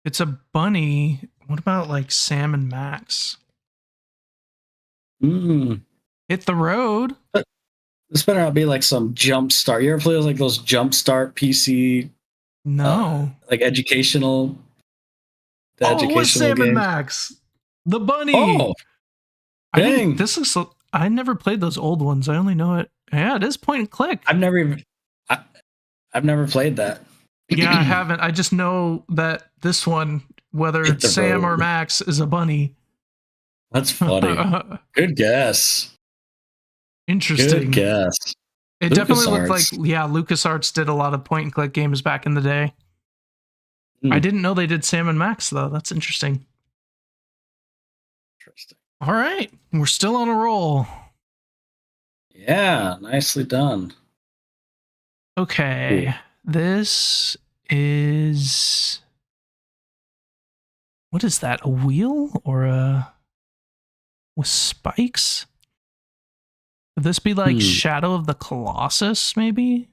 A: It's a bunny. What about like Sam and Max? Hit the road.
B: This better not be like some jump start. You ever play like those jump start PC?
A: No.
B: Like educational.
A: What's Sam games? And Max? The bunny.
B: Oh, dang!
A: This looks. I never played those old ones. I only know it. Yeah, it is point and click.
B: I've never played that.
A: Yeah, I haven't. I just know that this one, whether it's Sam or Max, is a bunny.
B: That's funny. Good guess.
A: Interesting.
B: Good guess.
A: It definitely looked like, LucasArts did a lot of point and click games back in the day. I didn't know they did Sam and Max, though. That's interesting. All right. We're still on a roll.
B: Yeah, nicely done.
A: Okay. Ooh. This is... What is that? A wheel or a... with spikes? Would this be like Shadow of the Colossus, maybe?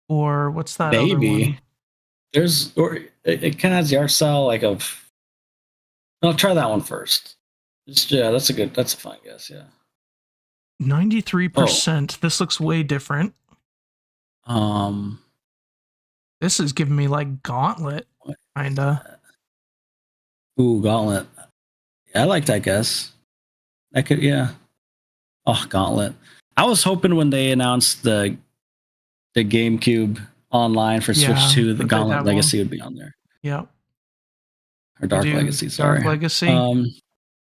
A: Or what's that other one?
B: It kind of has the art style like of... I'll try that one first. That's a fine guess, yeah.
A: 93%. This looks way different. This is giving me like Gauntlet, kinda.
B: Ooh, Gauntlet. Yeah, I like that guess. I could, yeah. Oh, Gauntlet. I was hoping when they announced the GameCube online for Switch 2, the Gauntlet Legacy would be on there.
A: Yep.
B: Or Dark Legacy, sorry.
A: Dark Legacy?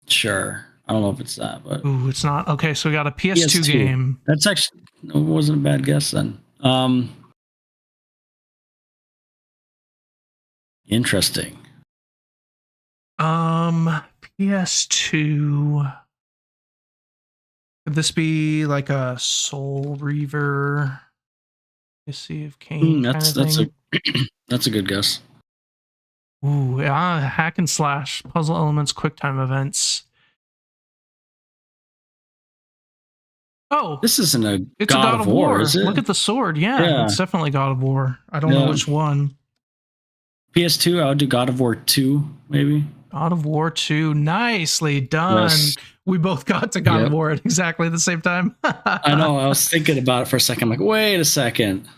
B: Sure. I don't know if it's that, but...
A: Ooh, it's not. Okay, so we got a PS2 game.
B: That's actually... It wasn't a bad guess then. Interesting.
A: PS2... Could this be like a Soul Reaver? Sea of Cain?
B: That's a good guess.
A: Ooh, hack and slash, puzzle elements, QuickTime events. Oh,
B: this isn't a God of War, is it?
A: Look at the sword. Yeah, it's definitely God of War. I don't know which one.
B: PS2, I would do God of War 2, maybe.
A: God of War 2, nicely done. Yes. We both got to God of War at exactly the same time.
B: I know. I was thinking about it for a second. I'm like, wait a second.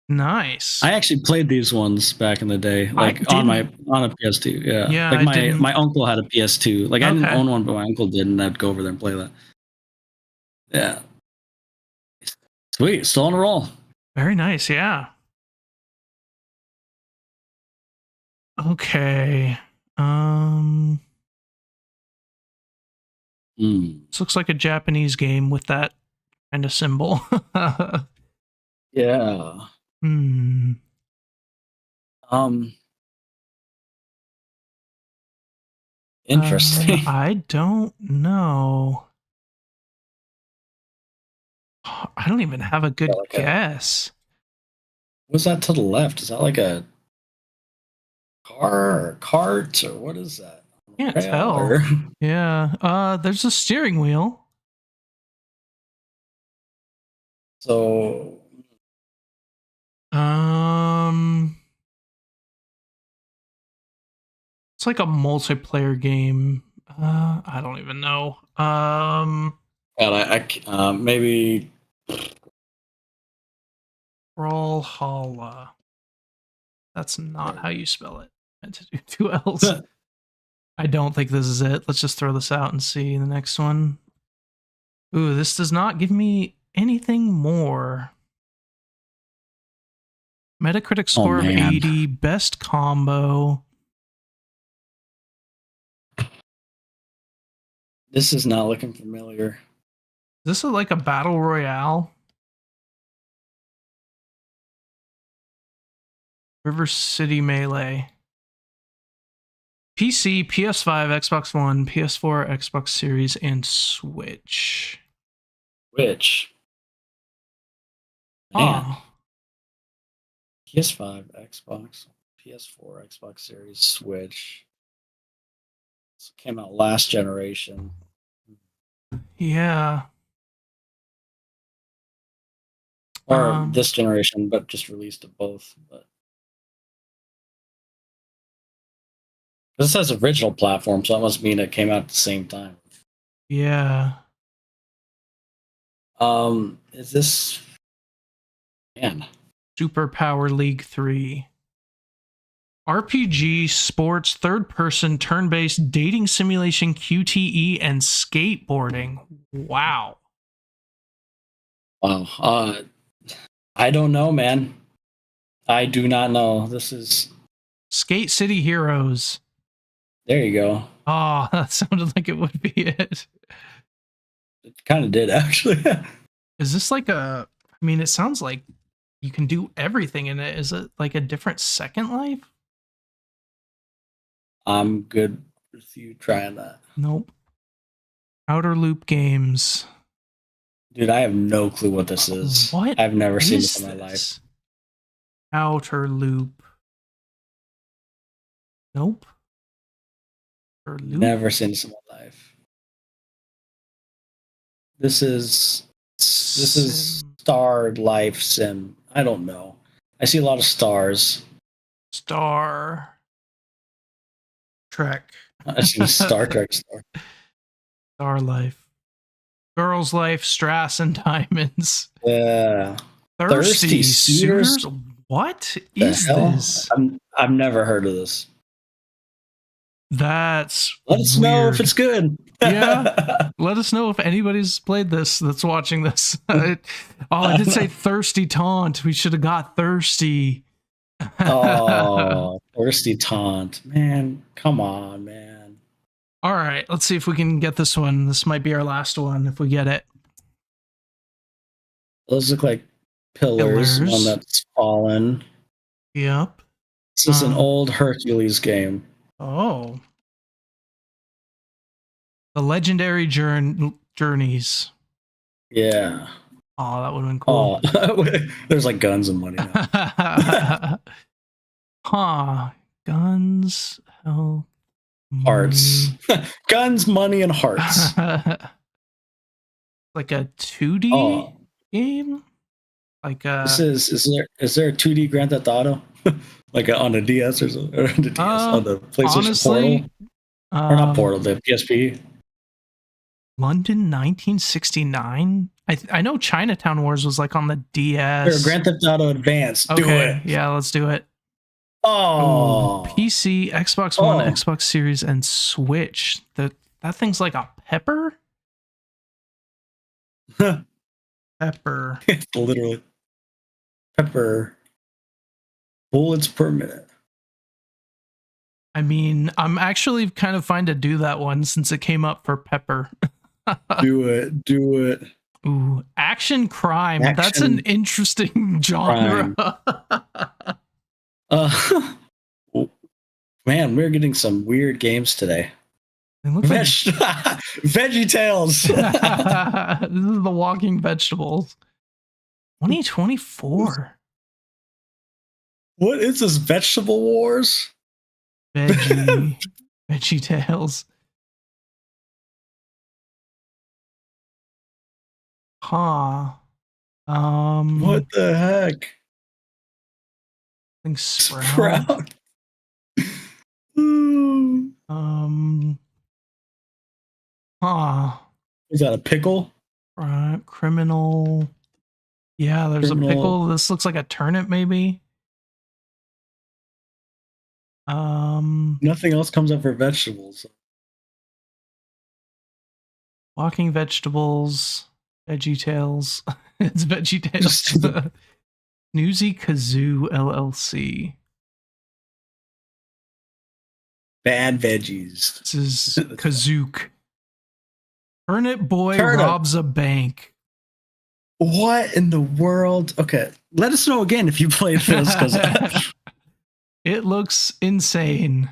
A: Nice.
B: I actually played these ones back in the day, like on a PS2. Yeah. Like my uncle had a PS2. Like I didn't own one, but my uncle did, and I'd go over there and play that. Yeah. Sweet. Still on a roll.
A: Very nice. Yeah. Okay. This looks like a Japanese game with that kind of symbol.
B: Yeah. Interesting.
A: I don't know. I don't even have a good guess.
B: What's that to the left? Is that like a car or cart or what is that?
A: Can't tell. Yeah. There's a steering wheel.
B: So
A: it's like a multiplayer game. I don't even know.
B: Maybe
A: Brawlhalla. That's not how you spell it. I meant to do 2 L's. I don't think this is it. Let's just throw this out and see the next one. Ooh, this does not give me anything more. Metacritic score of 80, best combo.
B: This is not looking familiar.
A: Is this like a battle royale? River City Melee. PC, PS5, Xbox One, PS4, Xbox Series, and Switch.
B: Which? Man.
A: Oh.
B: PS5, Xbox, PS4, Xbox Series, Switch. This came out last generation.
A: Yeah.
B: Or this generation, but just released to both. But this says original platform, so that must mean it came out at the same time.
A: Yeah.
B: Is this man?
A: Super Power League 3. RPG, sports, third person, turn based, dating simulation, QTE, and skateboarding. Wow.
B: Wow. I don't know, man. I do not know. This is
A: Skate City Heroes.
B: There you go.
A: Oh, that sounded like it would be it.
B: It kind of did, actually.
A: Is this like a... I mean, it sounds like you can do everything in it. Is it like a different Second Life?
B: I'm good with you trying that.
A: Nope. Outer Loop Games.
B: Dude, I have no clue what this is.
A: What?
B: I've never seen this in my life.
A: Outer Loop. Nope. Outer Loop?
B: Never seen this in my life. This is Star Life Sim. I don't know. I see a lot of stars.
A: Star Trek.
B: I see Star Trek star.
A: Star Life. Girls Life, Strass and Diamonds.
B: Yeah.
A: Thirsty Suitors? What is this?
B: I've never heard of this.
A: That's
B: Let us know if it's good.
A: Yeah. Let us know if anybody's played this that's watching this. I did say Thirsty Taunt. We should have got Thirsty.
B: Oh, Thirsty Taunt. Man, come on, man.
A: All right, let's see if we can get this one. This might be our last one if we get it.
B: Those look like pillars. One that's fallen.
A: Yep.
B: This is an old Hercules game.
A: Oh. The Legendary Journeys.
B: Yeah.
A: Oh, that would have been cool.
B: Oh, there's like guns and money now.
A: Huh. Guns, hell,
B: hearts. Guns, money, and hearts.
A: Like a 2D game? Like a...
B: Is there a 2D Grand Theft Auto? Like on a DS or something? Or on the DS, on the PlayStation
A: honestly,
B: Portal? Or not Portal, the PSP?
A: London 1969? I know Chinatown Wars was like on the DS.
B: Grand Theft Auto Advance. Do it.
A: Yeah, let's do it.
B: Oh.
A: PC, Xbox One, Xbox Series, and Switch. That thing's like a pepper? Pepper.
B: Literally. Pepper. Bullets per minute.
A: I mean, I'm actually kind of fine to do that one since it came up for Pepper.
B: Do it.
A: Ooh, action crime. That's an interesting genre.
B: Man, we're getting some weird games today. Veggie Tales. This
A: is the Walking Vegetables. 2024.
B: What is this? Vegetable Wars?
A: Veggie Tales. Huh.
B: What the heck?
A: I think Sprout. Huh.
B: Is that a pickle?
A: Criminal. Yeah, there's a pickle. This looks like a turnip, maybe.
B: Nothing else comes up for vegetables.
A: Walking Vegetables. Veggie Tales. It's Veggie Tales. Newsy Kazoo LLC.
B: Bad veggies.
A: This is Kazook. Turnip Boy
B: Turnip.
A: robs a bank.
B: What in the world? Okay, let us know again if you played this, because
A: it looks insane.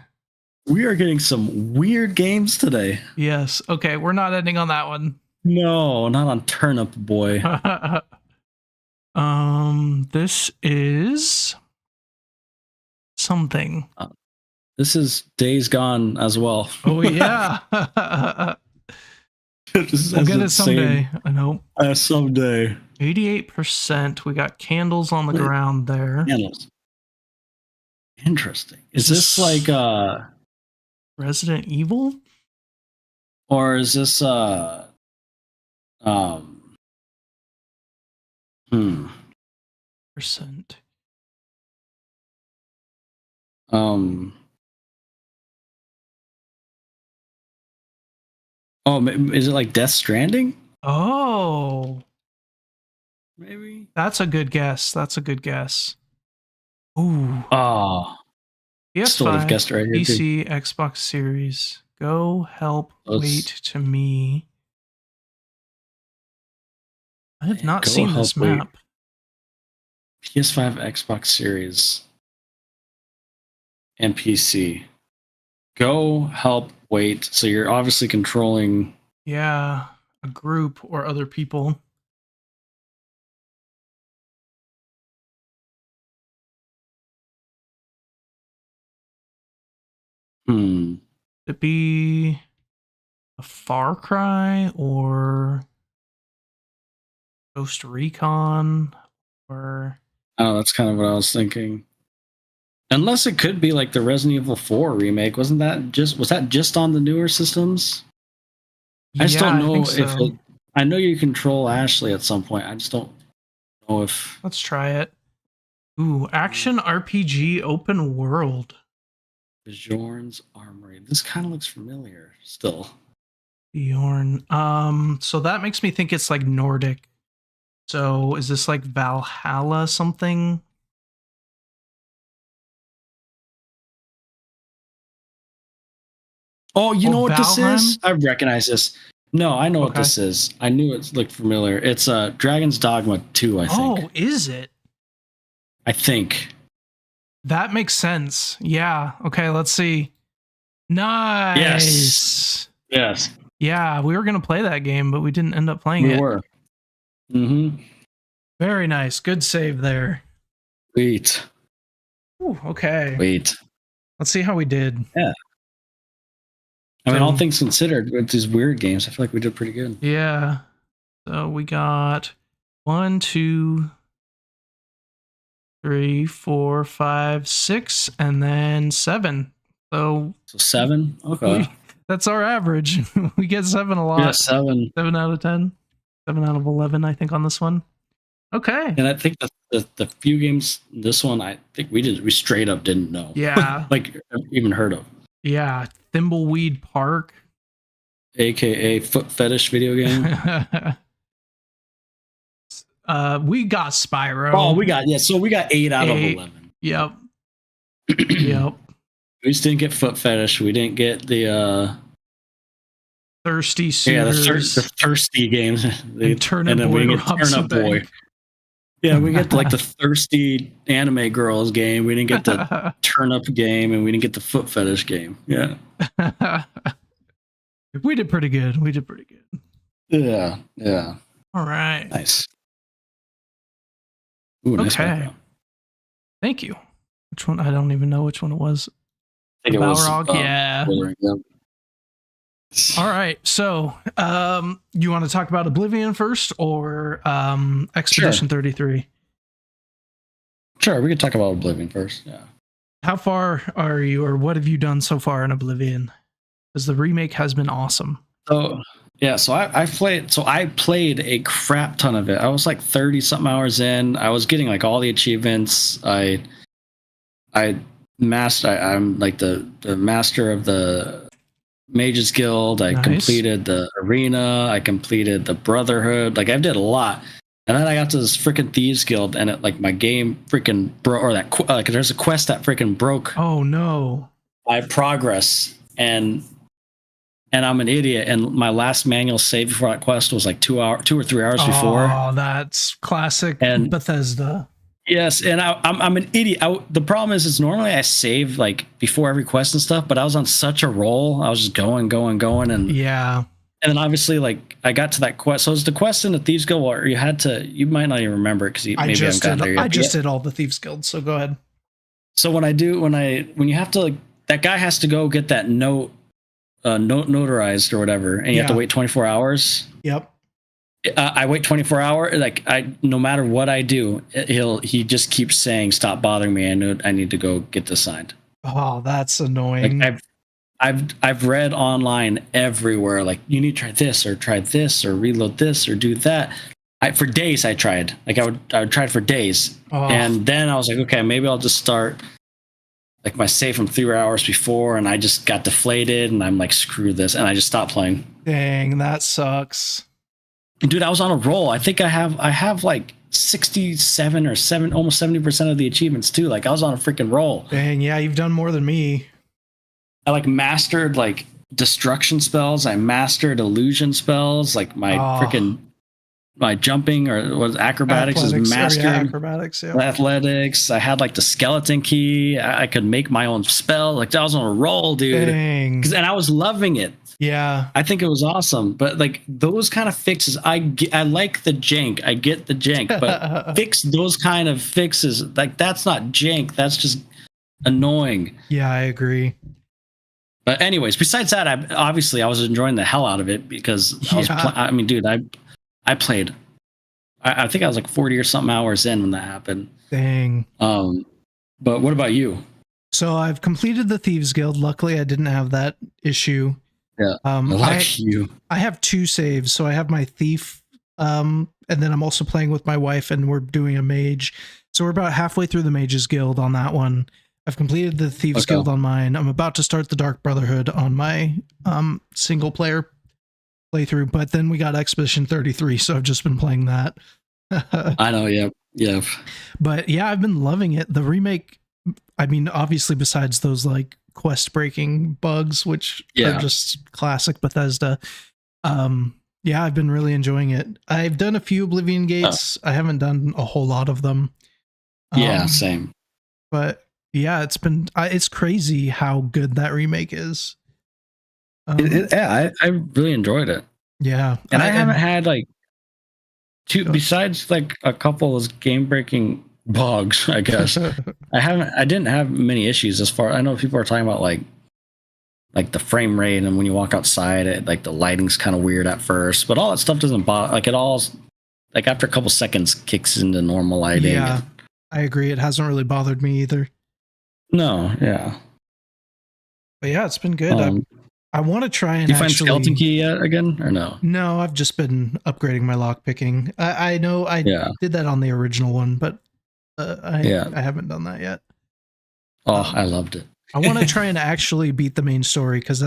B: we are getting some weird games today.
A: Yes. Okay, we're not ending on that one.
B: No, not on Turnip Boy.
A: This is something.
B: This is Days Gone as well.
A: Oh yeah. We'll get it someday. I know.
B: Someday.
A: 88%. We got candles on the ground there.
B: Candles. Interesting. Is this like
A: Resident Evil?
B: or is this
A: Percent.
B: Oh, is it like Death Stranding?
A: Oh,
B: Maybe.
A: that's a good guess. That's a good guess. Ooh.
B: Oh, still would have
A: PS5,
B: guessed right here too.
A: PC, Xbox Series. Go help wait to me. I have not seen this map.
B: PS5, Xbox Series, and PC. Go help wait. So you're obviously controlling.
A: Yeah, a group or other people. Could it be a Far Cry or Ghost Recon or?
B: Oh, that's kind of what I was thinking. Unless it could be like the Resident Evil 4 remake. Was that just on the newer systems? I just don't know if I know you control Ashley at some point. I just don't know if.
A: Let's try it. Ooh, action RPG open world.
B: Bjorn's Armory. This kind of looks familiar still.
A: Bjorn. So that makes me think it's like Nordic. So is this like Valhalla something?
B: Oh, you know what this is? I recognize this. No, I know what this is. I knew it looked familiar. It's Dragon's Dogma 2, I think.
A: Oh, is it?
B: I think.
A: That makes sense. Yeah. Okay, let's see. Nice.
B: Yes.
A: Yeah, we were going to play that game, but we didn't end up playing it.
B: We were. Mm-hmm.
A: Very nice. Good save there.
B: Sweet.
A: Ooh, okay.
B: Sweet.
A: Let's see how we did.
B: Yeah. I mean, all things considered, with these weird games, I feel like we did pretty good.
A: Yeah. So we got 1, 2, 3, 4, 5, 6, and then 7. So
B: 7? Okay.
A: That's our average. We get 7 a lot.
B: Yeah, 7.
A: 7 out of 10. 7 out of 11, I think, on this one. Okay.
B: And I think the few games, this one, I think we straight up didn't know.
A: Yeah.
B: Like, even heard of.
A: Yeah. Thimbleweed Park.
B: AKA foot fetish video game.
A: We got Spyro.
B: Oh, so we got 8 out of 11.
A: Yep. Yep.
B: We just didn't get foot fetish. We didn't get the
A: Thirsty Suitors.
B: Yeah, the thirsty games.
A: Turnip Boy.
B: Yeah, we get like the thirsty anime girls game. We didn't get the turnip game, and we didn't get the foot fetish game. Yeah.
A: We did pretty good.
B: Yeah.
A: All right.
B: Nice. Ooh, nice
A: okay.
B: background.
A: Thank you. Which one? I don't even know which one it was.
B: I think it was
A: Balrog? Yeah. All right. So, you want to talk about Oblivion first or Expedition 33?
B: Sure, we can talk about Oblivion first. Yeah.
A: How far are you, or what have you done so far in Oblivion? Because the remake has been awesome.
B: So I played a crap ton of it. I was like 30 something hours in. I was getting like all the achievements. I'm like the master of the Mages Guild. I completed the arena. I completed the Brotherhood. Like I did a lot. And then I got to this freaking Thieves Guild, and it like my game freaking broke, or that there's a quest that freaking broke.
A: Oh no!
B: My progress, and and I'm an idiot. And my last manual save before that quest was like 2 or 3 hours before.
A: Oh, that's classic
B: and
A: Bethesda.
B: Yes, and I'm an idiot. The problem is normally I save like before every quest and stuff, but I was on such a roll. I was just going, and
A: yeah.
B: And then obviously, like I got to that quest. So it was the quest in the Thieves Guild where you had to. You might not even remember it because maybe I haven't gotten there yet.
A: I just did all the Thieves Guild. So go ahead.
B: So when you have to, like, that guy has to go get that note notarized or whatever, and you have to wait 24 hours.
A: Yep.
B: I wait 24 hours. Like no matter what I do, he just keeps saying, "Stop bothering me. I need to go get this signed."
A: Oh, that's annoying.
B: Like I've read online everywhere, like you need to try this or reload this or do that. For days I tried. Like I would try it for days, and then I was like, okay, maybe I'll just start like my save from 3 hours before, and I just got deflated, and I'm like, screw this, and I just stopped playing.
A: Dang, that sucks.
B: Dude, I was on a roll. I think I have like 67 or almost 70% of the achievements too. Like I was on a freaking roll.
A: Dang, yeah, you've done more than me.
B: I like mastered like destruction spells. I mastered illusion spells. Like my jumping or was acrobatics is mastered.
A: Acrobatics, yeah.
B: Athletics. I had like the skeleton key. I could make my own spell. Like I was on a roll, dude.
A: Dang.
B: And I was loving it.
A: Yeah,
B: I think it was awesome. But like those kind of fixes, I like the jank. I get the jank, but fix those kind of fixes. Like that's not jank. That's just annoying.
A: Yeah, I agree.
B: But anyways, besides that, I was enjoying the hell out of it because I mean, dude, I played. I think I was like 40 or something hours in when that happened.
A: Dang.
B: But what about you?
A: So I've completed the Thieves Guild. Luckily, I didn't have that issue.
B: Yeah.
A: I have 2 saves. So I have my thief, and then I'm also playing with my wife, and we're doing a mage. So we're about halfway through the Mages Guild on that one. I've completed the Thieves Guild on mine. I'm about to start the Dark Brotherhood on my single player playthrough, but then we got Expedition 33, so I've just been playing that.
B: I know, yeah.
A: But yeah, I've been loving it. The remake, I mean, obviously besides those like quest breaking bugs, which are just classic Bethesda. Yeah, I've been really enjoying it. I've done a few Oblivion Gates. I haven't done a whole lot of them.
B: Yeah, same.
A: But yeah, it's crazy how good that remake is.
B: I really enjoyed it.
A: Yeah.
B: And I haven't had like besides like a couple of game breaking bugs, I guess. I didn't have many issues as far. I know people are talking about like the frame rate, and when you walk outside, like the lighting's kind of weird at first, but all that stuff doesn't bother. Like it all, like after a couple seconds, kicks into normal lighting.
A: Yeah, I agree. It hasn't really bothered me either.
B: No, yeah.
A: But yeah, it's been good. I want to try and.
B: Do you find skeleton key yet again, or no?
A: No, I've just been upgrading my lock picking. I know I did that on the original one, but I haven't done that yet.
B: Oh, I loved it.
A: I want to try and actually beat the main story, because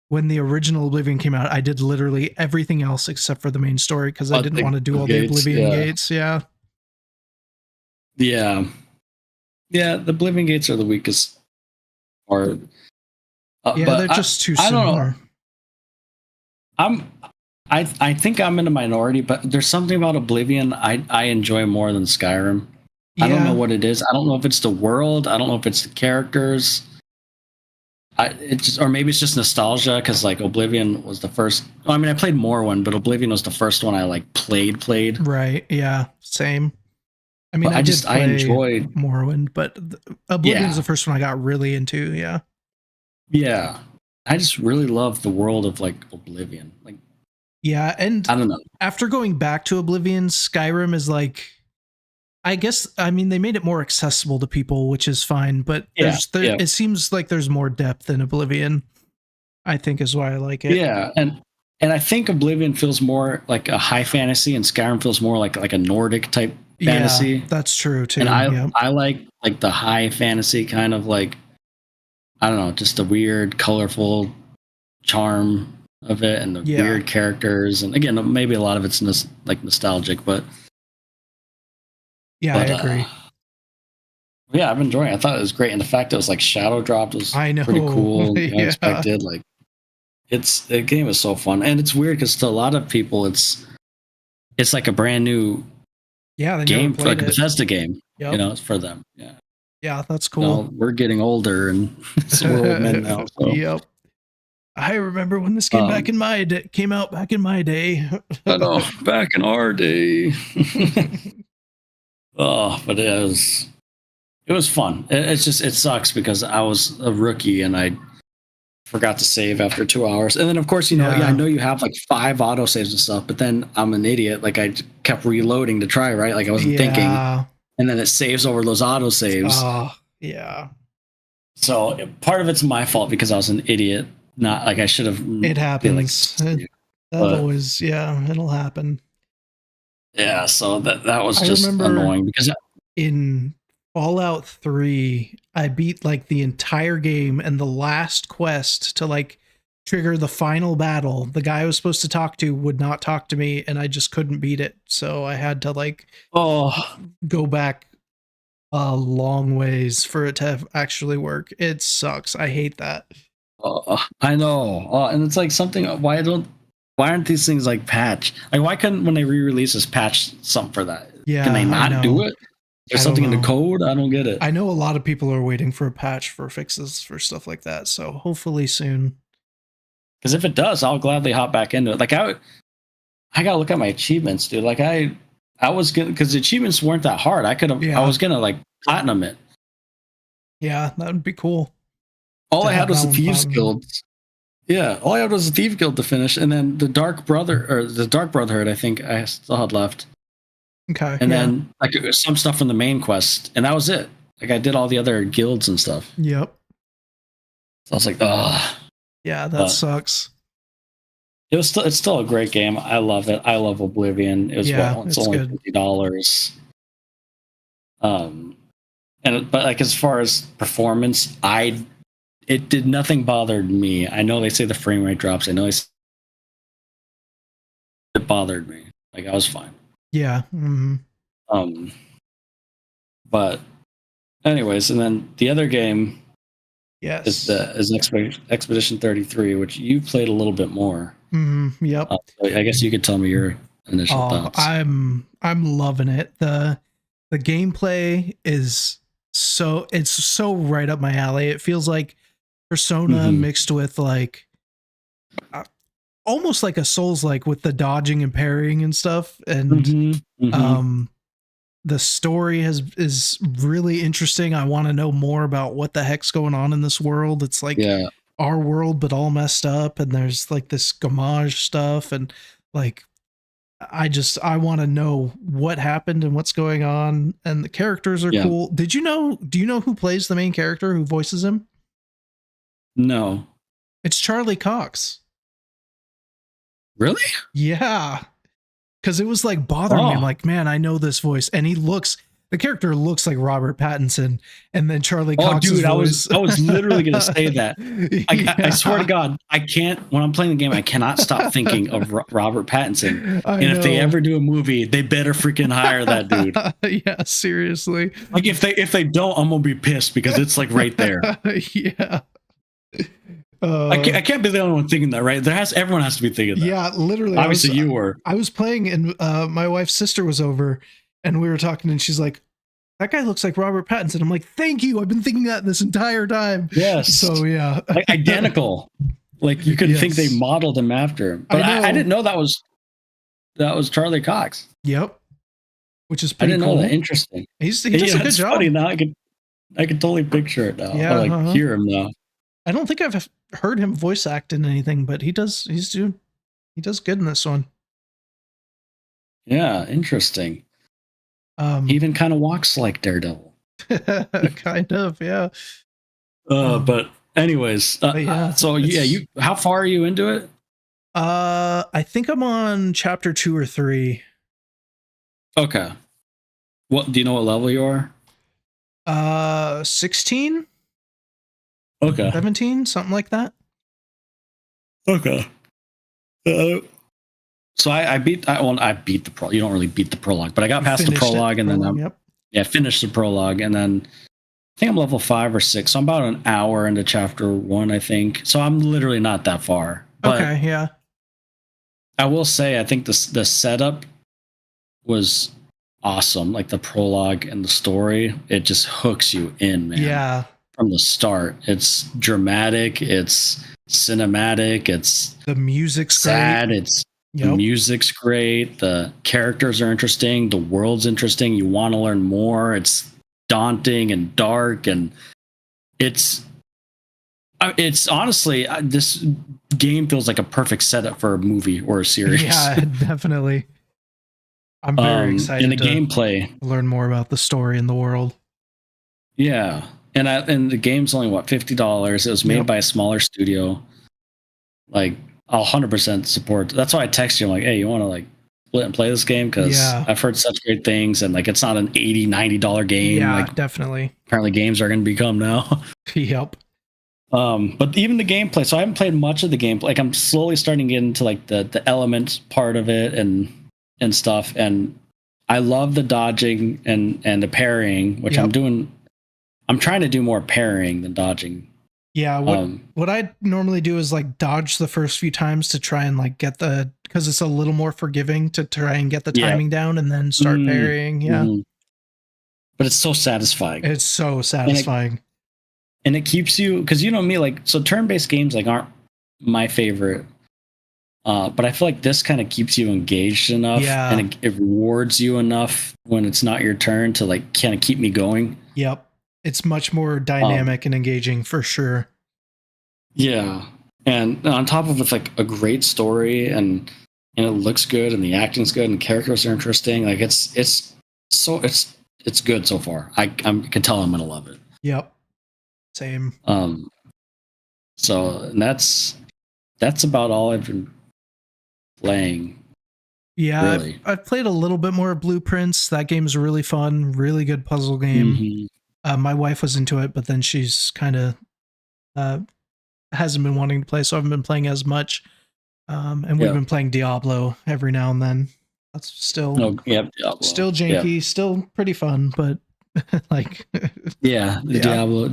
A: when the original Oblivion came out, I did literally everything else except for the main story because I didn't want to do all the Oblivion gates. Yeah.
B: Yeah. Yeah, the Oblivion gates are the weakest. Or
A: they're just too similar.
B: I don't know. I think I'm in a minority, but there's something about Oblivion I enjoy more than Skyrim. Yeah. I don't know what it is. I don't know if it's the world. I don't know if it's the characters. Or maybe it's just nostalgia, because like Oblivion was the first. I mean, I played Morrowind, but Oblivion was the first one I like played.
A: Right. Yeah. Same. I mean, I enjoyed Morrowind, but Oblivion's the first one I got really into. Yeah.
B: Yeah. I just really love the world of like Oblivion. Like,
A: yeah, and
B: I don't know.
A: After going back to Oblivion, Skyrim is like, I guess, I mean, they made it more accessible to people, which is fine, but it seems like there's more depth in Oblivion, I think, is why I like it.
B: Yeah, and I think Oblivion feels more like a high fantasy, and Skyrim feels more like a Nordic type fantasy.
A: Yeah, that's true too.
B: And I like the high fantasy kind of like, I don't know, just the weird, colorful charm of it, and the weird characters, and again, maybe a lot of it's nostalgic, but
A: I agree.
B: Yeah, I've enjoyed it. I thought it was great, and the fact that it was like shadow dropped was pretty cool. Unexpected. Like, the game is so fun, and it's weird because to a lot of people, it's like a brand new game, like a Bethesda game. Yep. You know, it's for them. Yeah.
A: Yeah, that's cool.
B: You know, we're getting older, and we're old men now. So.
A: Yep. I remember when this came came out back in my day.
B: I know, back in our day. Oh, but it was fun. It sucks because I was a rookie and I forgot to save after 2 hours. And then of course, I know you have like 5 autosaves and stuff, but then I'm an idiot. Like I kept reloading to try, right? Like I wasn't thinking. And then it saves over those autosaves.
A: Oh, yeah.
B: So part of it's my fault because I was an idiot. Not like I should have.
A: It happens. Always, it'll happen.
B: Yeah, so that was just annoying because
A: in Fallout 3, I beat like the entire game and the last quest to like trigger the final battle. The guy I was supposed to talk to would not talk to me, and I just couldn't beat it. So I had to like go back a long ways for it to actually work. It sucks. I hate that.
B: I know, and it's like something. Why aren't these things like patch? Like, why couldn't when they re-release this patch something for that?
A: Yeah,
B: can they not do it? There's something in the code. I don't get it.
A: I know a lot of people are waiting for a patch for fixes for stuff like that. So hopefully soon.
B: Because if it does, I'll gladly hop back into it. Like I gotta look at my achievements, dude. Like I was gonna, because the achievements weren't that hard. I was gonna like platinum it.
A: Yeah, that would be cool.
B: All I had was the Thieves Guild. Yeah, all I had was the Thieves Guild to finish, and then the Dark Brotherhood. I think I still had left.
A: Okay.
B: And then like some stuff from the main quest, and that was it. Like I did all the other guilds and stuff.
A: Yep.
B: So I was like, oh.
A: Yeah, that sucks.
B: It's still a great game. I love it. I love Oblivion. It's only $50. But like as far as performance, it did nothing bothered me. I know they say the frame rate drops. I know it bothered me. Like I was fine.
A: Yeah. Mm-hmm.
B: But anyways, and then the other game is Expedition 33, which you played a little bit more.
A: Mm-hmm. Yep.
B: I guess you could tell me your initial thoughts.
A: I'm loving it. The gameplay is so right up my alley. It feels like Persona mixed with like almost like a Souls-like with the dodging and parrying and stuff. And the story is really interesting. I want to know more about what the heck's going on in this world. It's like our world, but all messed up. And there's like this Gamage stuff. And like, I want to know what happened and what's going on. And the characters are cool. Do you know who plays the main character, who voices him?
B: No.
A: It's Charlie Cox.
B: Really?
A: Yeah. Because it was like bothering me. I'm like, man, I know this voice. And the character looks like Robert Pattinson. And then Charlie Cox's voice.
B: I was literally going to say that. I swear to God, I can't, when I'm playing the game, I cannot stop thinking of Robert Pattinson. If they ever do a movie, they better freaking hire that dude.
A: Yeah, seriously.
B: Like if they don't, I'm going to be pissed because it's like right there.
A: Yeah.
B: I can't be the only one thinking that, right? Everyone has to be thinking that.
A: Yeah, literally.
B: Obviously, you were.
A: I was playing, and my wife's sister was over, and we were talking, and she's like, "That guy looks like Robert Pattinson." I'm like, "Thank you. I've been thinking that this entire time."
B: Yes.
A: So yeah,
B: like, identical. Like you could think they modeled him after him, but I didn't know that was Charlie Cox.
A: Yep. Which is pretty cool.
B: I didn't know that. Interesting.
A: He does a good job.
B: Funny now. I could totally picture it now.
A: Yeah,
B: or hear him now.
A: I don't think I've heard him voice act in anything, but he does good in this one.
B: Yeah, interesting. He even kind of walks like Daredevil.
A: Kind of, yeah.
B: But anyways, so how far are you into it?
A: I think I'm on chapter 2 or 3.
B: Okay. What do you know what level you are? 16? Okay.
A: 17, something like that.
B: Okay. So I beat the prologue. You don't really beat the prologue, but I got past the prologue and then finished the prologue, and then I think I'm level 5 or 6. So I'm about an hour into chapter 1, I think. So I'm literally not that far. But
A: okay, yeah.
B: I will say, I think the setup was awesome. Like the prologue and the story, it just hooks you in, man.
A: Yeah.
B: From the start, it's dramatic, it's cinematic, it's
A: the music's
B: sad,
A: great.
B: it's the music's great, the characters are interesting, the world's interesting. You want to learn more. It's daunting and dark, and it's honestly, this game feels like a perfect setup for a movie or a series.
A: Yeah, definitely. I'm very excited
B: in the
A: to
B: gameplay,
A: learn more about the story and the world.
B: Yeah, and the game's only $50. It was made by a smaller studio. Like, I'll 100% support. That's why I text you. I'm like, hey, you want to like split and play this game? Because I've heard such great things, and like it's not an $80-$90 game.
A: Yeah,
B: like,
A: definitely.
B: Apparently, games are going to become now.
A: Yep.
B: But even the gameplay. So I haven't played much of the gameplay. Like, I'm slowly starting to get into like the element part of it and stuff. And I love the dodging and the parrying, which I'm doing. I'm trying to do more parrying than dodging.
A: Yeah, what I normally do is like dodge the first few times to try and like get because it's a little more forgiving to try and get the timing down and then start parrying. Yeah. Mm-hmm.
B: But it's so satisfying.
A: It's so satisfying.
B: And it keeps you, because you know me, like, so turn-based games like aren't my favorite. But I feel like this kind of keeps you engaged enough, and it rewards you enough when it's not your turn to like kind of keep me going.
A: Yep. It's much more dynamic and engaging for sure.
B: Yeah. And on top of it's like a great story, and it looks good, and the acting's good, and the characters are interesting. Like it's good so far. I can tell I'm gonna love it.
A: Yep. Same.
B: So and that's about all I've been playing.
A: Yeah,
B: really.
A: I've played a little bit more Blueprints. That game's really fun, really good puzzle game. Mm-hmm. My wife was into it, but then she's kind of hasn't been wanting to play, so I haven't been playing as much. And we've been playing Diablo every now and then. That's still
B: Diablo.
A: Still janky, still pretty fun, but like
B: Diablo.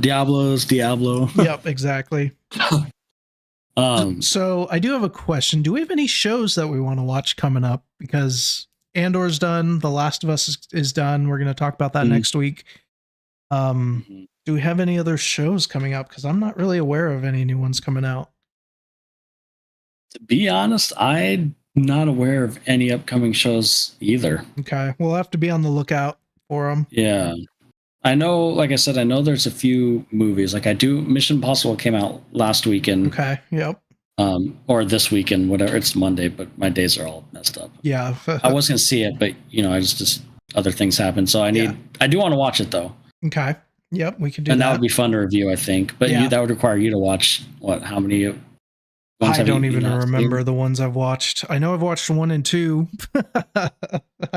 A: Yep, exactly. So I do have a question. Do we have any shows that we want to watch coming up? Because Andor's done, The Last of Us is done. We're going to talk about that next week. Do we have any other shows coming up? Because I'm not really aware of any new ones coming out.
B: To be honest, I'm not aware of any upcoming shows either.
A: Okay, we'll have to be on the lookout for them.
B: Yeah. I know, like I said, I know there's a few movies. Like Mission Impossible came out last weekend.
A: Okay, yep.
B: Or this weekend, whatever. It's Monday, but my days are all messed up.
A: Yeah.
B: I was going to see it, but, I just other things happen. So I do want to watch it, though.
A: Okay. Yep, we could do
B: that. And
A: that
B: would be fun to review, I think. But that would require you to watch, how many?
A: I don't even remember the ones I've watched. I know I've watched 1 and 2. I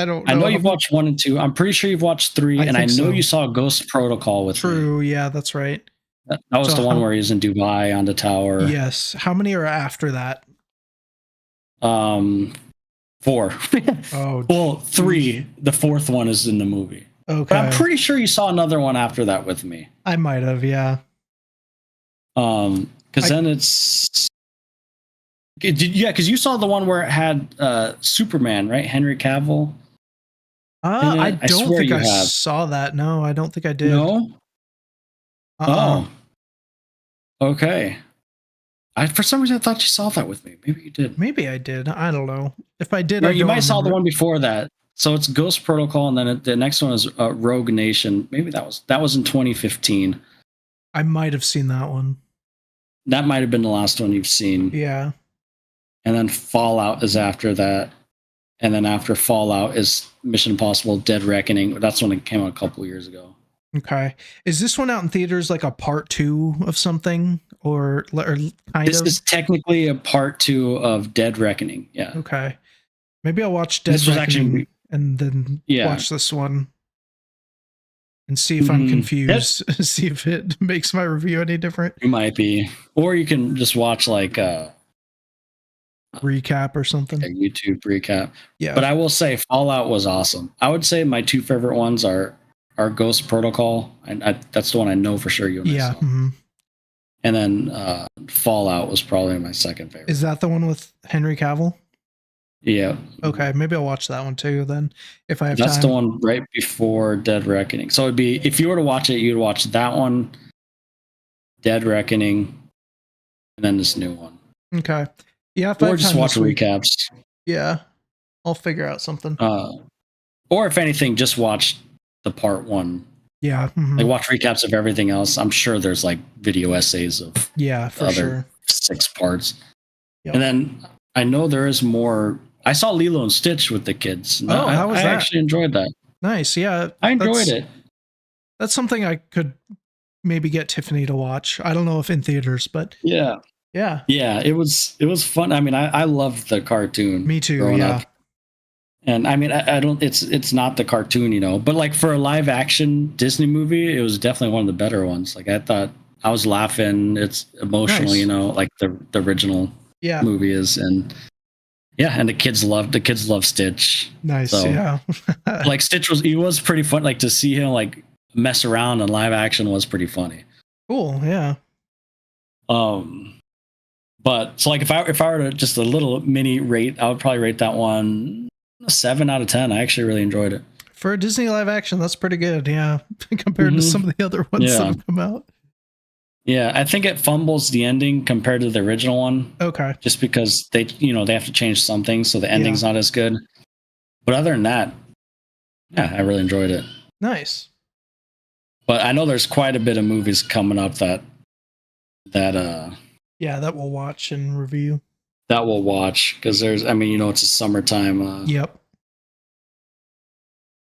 A: don't know.
B: I know you've watched 1 and 2. I'm pretty sure you've watched 3. And I know you saw Ghost Protocol with me.
A: True, yeah, that's right.
B: That was the one where he's in Dubai on the tower.
A: Yes. How many are after that?
B: 4. Well, 3. The 4th one is in the movie.
A: Okay.
B: But I'm pretty sure you saw another one after that with me.
A: I might have, yeah.
B: Because then it's... Yeah, because you saw the one where it had Superman, right? Henry Cavill.
A: I don't think I saw that. No, I don't think I did.
B: No? Oh. Okay. For some reason, I thought you saw that with me. Maybe you did.
A: Maybe I did. I don't know. If I did,
B: you might have saw the one before that. So it's Ghost Protocol, and then the next one is Rogue Nation. Maybe that was in 2015.
A: I might have seen that one.
B: That might have been the last one you've seen.
A: Yeah.
B: And then Fallout is after that. And then after Fallout is Mission Impossible Dead Reckoning. That's when it came out a couple years ago.
A: Okay. Is this one out in theaters like a part 2 of something? Or kind of?
B: This is technically a part 2 of Dead Reckoning. Yeah.
A: Okay. Maybe I'll watch Dead Reckoning and then watch this one. And see if I'm confused. See if it makes my review any different.
B: You might be. Or you can just watch like
A: recap or something.
B: A YouTube recap.
A: Yeah.
B: But I will say Fallout was awesome. I would say my 2 favorite ones are Ghost Protocol. And that's the one I know for sure you and I saw.
A: Mm-hmm.
B: And then Fallout was probably my second favorite.
A: Is that the one with Henry Cavill?
B: Yeah.
A: Okay, maybe I'll watch that one too then if I have
B: That's
A: time.
B: the one right before Dead Reckoning. So it'd be, if you were to watch it, you'd watch that one, Dead Reckoning, and then this new one.
A: Okay. Yeah, if
B: or just watch recaps.
A: Yeah, I'll figure out something.
B: Or if anything, just watch the part one.
A: Yeah. Mm-hmm.
B: Like watch recaps of everything else. I'm sure there's like video essays of
A: for
B: other
A: sure
B: 6 parts.
A: Yep.
B: And then I know there is more. I saw Lilo and Stitch with the kids.
A: Oh, how was that?
B: I actually enjoyed that.
A: Nice. Yeah.
B: I enjoyed it.
A: That's something I could maybe get Tiffany to watch. I don't know if in theaters, but
B: yeah. It was fun. I mean, I loved the cartoon.
A: Me too. Yeah.
B: Up. And I mean, I don't. It's not the cartoon, but like for a live action Disney movie, it was definitely one of the better ones. Like I thought, I was laughing. It's emotional,
A: nice.
B: Like the original movie is, and the kids love Stitch.
A: Nice.
B: So,
A: yeah.
B: like Stitch was pretty fun. Like to see him like mess around in live action was pretty funny.
A: Cool. Yeah.
B: But so like if I were to just a little mini rate, I would probably rate that one a 7 out of 10. I actually really enjoyed it.
A: For a Disney live action, that's pretty good. Yeah. Compared to some of the other ones that have come out.
B: Yeah. I think it fumbles the ending compared to the original one.
A: Okay.
B: Just because they have to change some things. So the ending's not as good. But other than that, yeah, I really enjoyed it.
A: Nice.
B: But I know there's quite a bit of movies coming up that
A: we'll watch and review.
B: That we'll watch because it's a summertime.
A: Yep.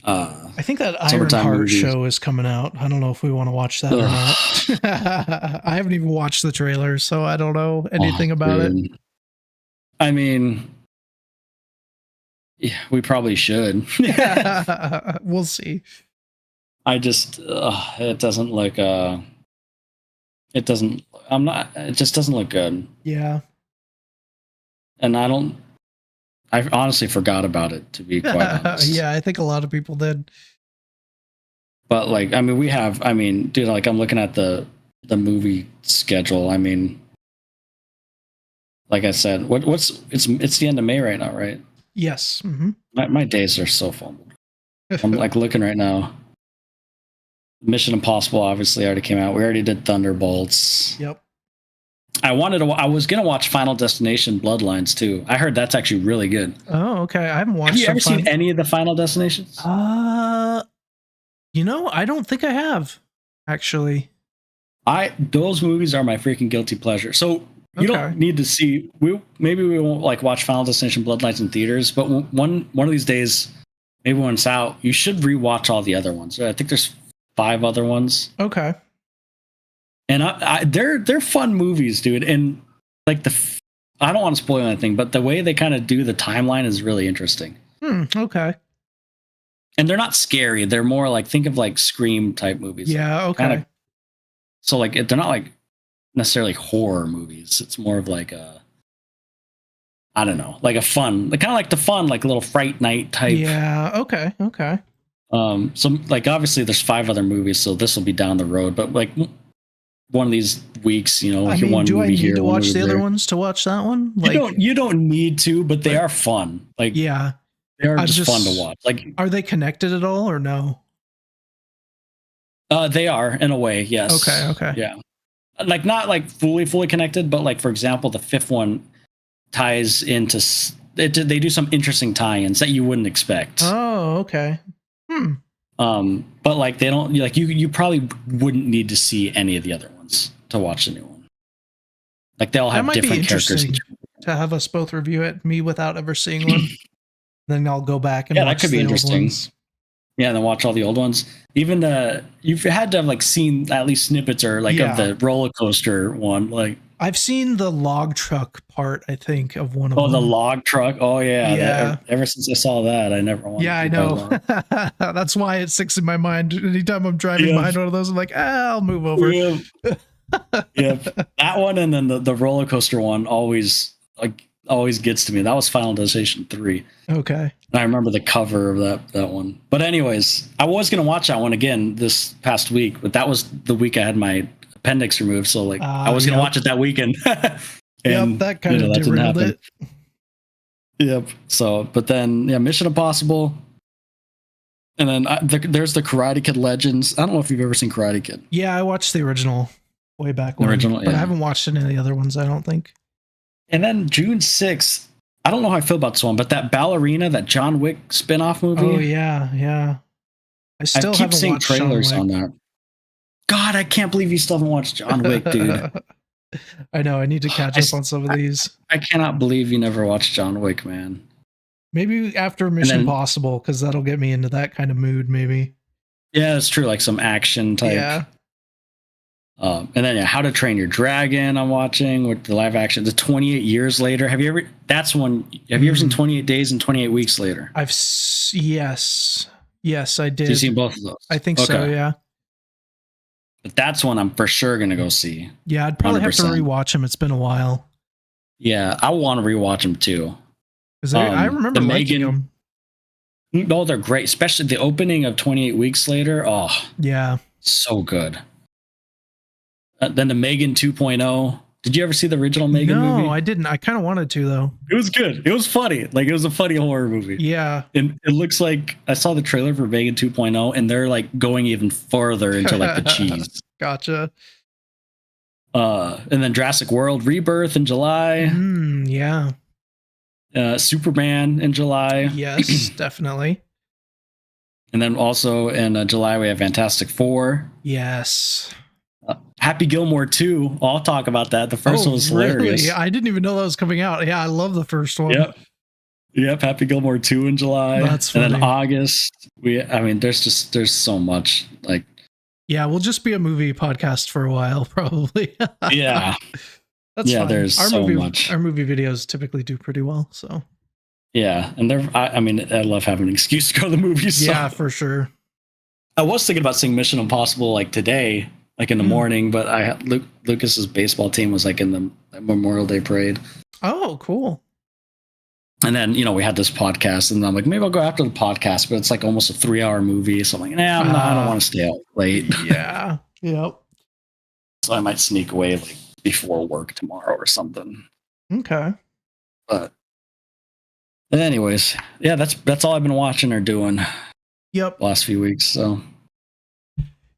A: I think that
B: Summertime
A: Ironheart
B: movies.
A: show is coming out. I don't know if we want to watch that or not. I haven't even watched the trailer, so I don't know anything about it.
B: I mean, yeah, we probably should.
A: We'll see.
B: I just it doesn't look it just doesn't look good.
A: Yeah.
B: And I honestly forgot about it, to be quite honest.
A: Yeah, I think a lot of people did.
B: But like, I mean, dude, like I'm looking at the movie schedule. I mean, like I said, it's the end of May right now, right?
A: Yes. Mm-hmm.
B: My days are so fumbled. I'm like looking right now. Mission Impossible obviously already came out. We already did Thunderbolts.
A: Yep.
B: I was gonna watch Final Destination Bloodlines too. I heard that's actually really good.
A: Oh, okay. I haven't watched.
B: Have you ever seen any of the Final Destinations?
A: I don't think I have, actually.
B: Those movies are my freaking guilty pleasure. So you don't need to see. Maybe we won't like watch Final Destination Bloodlines in theaters, but one of these days, maybe when it's out, you should rewatch all the other ones. I think there's 5 other ones.
A: Okay.
B: And they're fun movies, dude. And like I don't want to spoil anything, but the way they kind of do the timeline is really interesting.
A: Okay.
B: And they're not scary. They're more like, think of like Scream type movies.
A: Yeah. Okay.
B: So like they're not like necessarily horror movies. It's more of like I don't know, like a fun, like kind of like the fun, like little Fright Night type.
A: Yeah. Okay.
B: So like obviously there's 5 other movies, so this will be down the road. But like one of these weeks,
A: do I need to watch the other ones to watch that one? Like,
B: you don't need to, but they are fun. Like
A: yeah,
B: they are just fun to watch. Like,
A: are they connected at all or no?
B: They are in a way, yes.
A: Okay.
B: Yeah. Like not like fully connected, but like for example, the 5th one ties into they do some interesting tie-ins that you wouldn't expect.
A: Oh, okay.
B: But like they don't like you probably wouldn't need to see any of the other ones to watch the new one. Like they all have different characters.
A: To have us both review it, me without ever seeing one. Then I'll go back and watch
B: that could be interesting.
A: Ones.
B: Yeah, and then watch all the old ones. Even you've had to have like seen at least snippets or like of the roller coaster one. Like
A: I've seen the log truck part, I think, of one of them.
B: Oh, the log truck. Oh yeah.
A: Yeah.
B: Ever since I saw that, I never wanted
A: I know. That's why it sticks in my mind. Anytime I'm driving behind one of those, I'm like, I'll move over.
B: Yeah. That one and then the roller coaster one always gets to me. That was Final Destination 3.
A: Okay.
B: I remember the cover of that one. But anyways, I was going to watch that one again this past week, but that was the week I had my appendix removed, so like I was gonna watch it that weekend.
A: And that kind of derailed it.
B: Yep. So, but then Mission Impossible, and then there's the Karate Kid Legends. I don't know if you've ever seen Karate Kid.
A: Yeah, I watched the original way back when, but I haven't watched any of the other ones, I don't think.
B: And then June 6th, I don't know how I feel about this one, but that Ballerina, that John Wick spin-off movie.
A: Oh yeah. I keep
B: seeing trailers on that. God, I can't believe you still haven't watched John Wick, dude.
A: I know, I need to catch up on some of these.
B: I cannot believe you never watched John Wick, man.
A: Maybe after Mission Impossible, because that'll get me into that kind of mood, maybe.
B: Yeah, it's true, like some action type.
A: Yeah.
B: And then How to Train Your Dragon I'm watching with the live action. The 28 Years Later. Have you ever seen 28 Days and 28 Weeks Later?
A: Yes, I did.
B: So you've seen both of those?
A: I think so, yeah.
B: But that's one I'm for sure going to go see.
A: Yeah, I'd probably 100%. Have to rewatch them. It's been a while.
B: Yeah, I want to rewatch them too.
A: Because I remember liking them.
B: No, they're great. Especially the opening of 28 Weeks Later. Oh,
A: yeah.
B: So good. Then the Megan 2.0. Did you ever see the original Megan movie?
A: No, I didn't. I kind of wanted to, though.
B: It was good. It was funny. Like, it was a funny horror movie.
A: Yeah.
B: And it looks like I saw the trailer for Megan 2.0, and they're like going even further into like the cheese.
A: Gotcha.
B: And then Jurassic World Rebirth in July.
A: Yeah.
B: Superman in July.
A: Yes, definitely.
B: And then also in July, we have Fantastic Four.
A: Yes.
B: Happy Gilmore 2. I'll talk about that. The first one was hilarious.
A: Really? I didn't even know that was coming out. Yeah, I love the first one.
B: Yep. Happy Gilmore 2 in July.
A: That's funny.
B: And then August, there's so much. Like,
A: yeah, we'll just be a movie podcast for a while, probably.
B: Yeah.
A: That's fine.
B: There's so much.
A: Our movie videos typically do pretty well, so.
B: Yeah, and I love having an excuse to go to the movies. So.
A: Yeah, for sure.
B: I was thinking about seeing Mission Impossible like today, like in the morning, but Lucas's baseball team was like in the Memorial Day parade.
A: Oh, cool.
B: And then, we had this podcast, and I'm like, maybe I'll go after the podcast, but it's like almost a 3-hour movie. So I'm like, I don't want to stay out late.
A: Yeah. Yep.
B: So I might sneak away like before work tomorrow or something.
A: Okay.
B: But anyways, yeah, that's all I've been watching or doing.
A: Yep.
B: Last few weeks. So.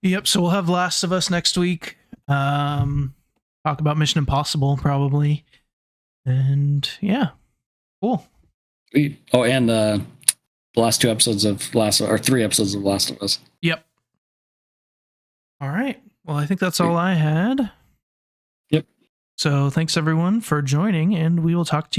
A: Yep. So we'll have Last of Us next week. Talk about Mission Impossible probably. And yeah. Cool.
B: Oh, and the last 3 episodes of Last of Us.
A: Yep. All right. Well, I think that's all I had.
B: Yep.
A: So thanks everyone for joining, and we will talk to you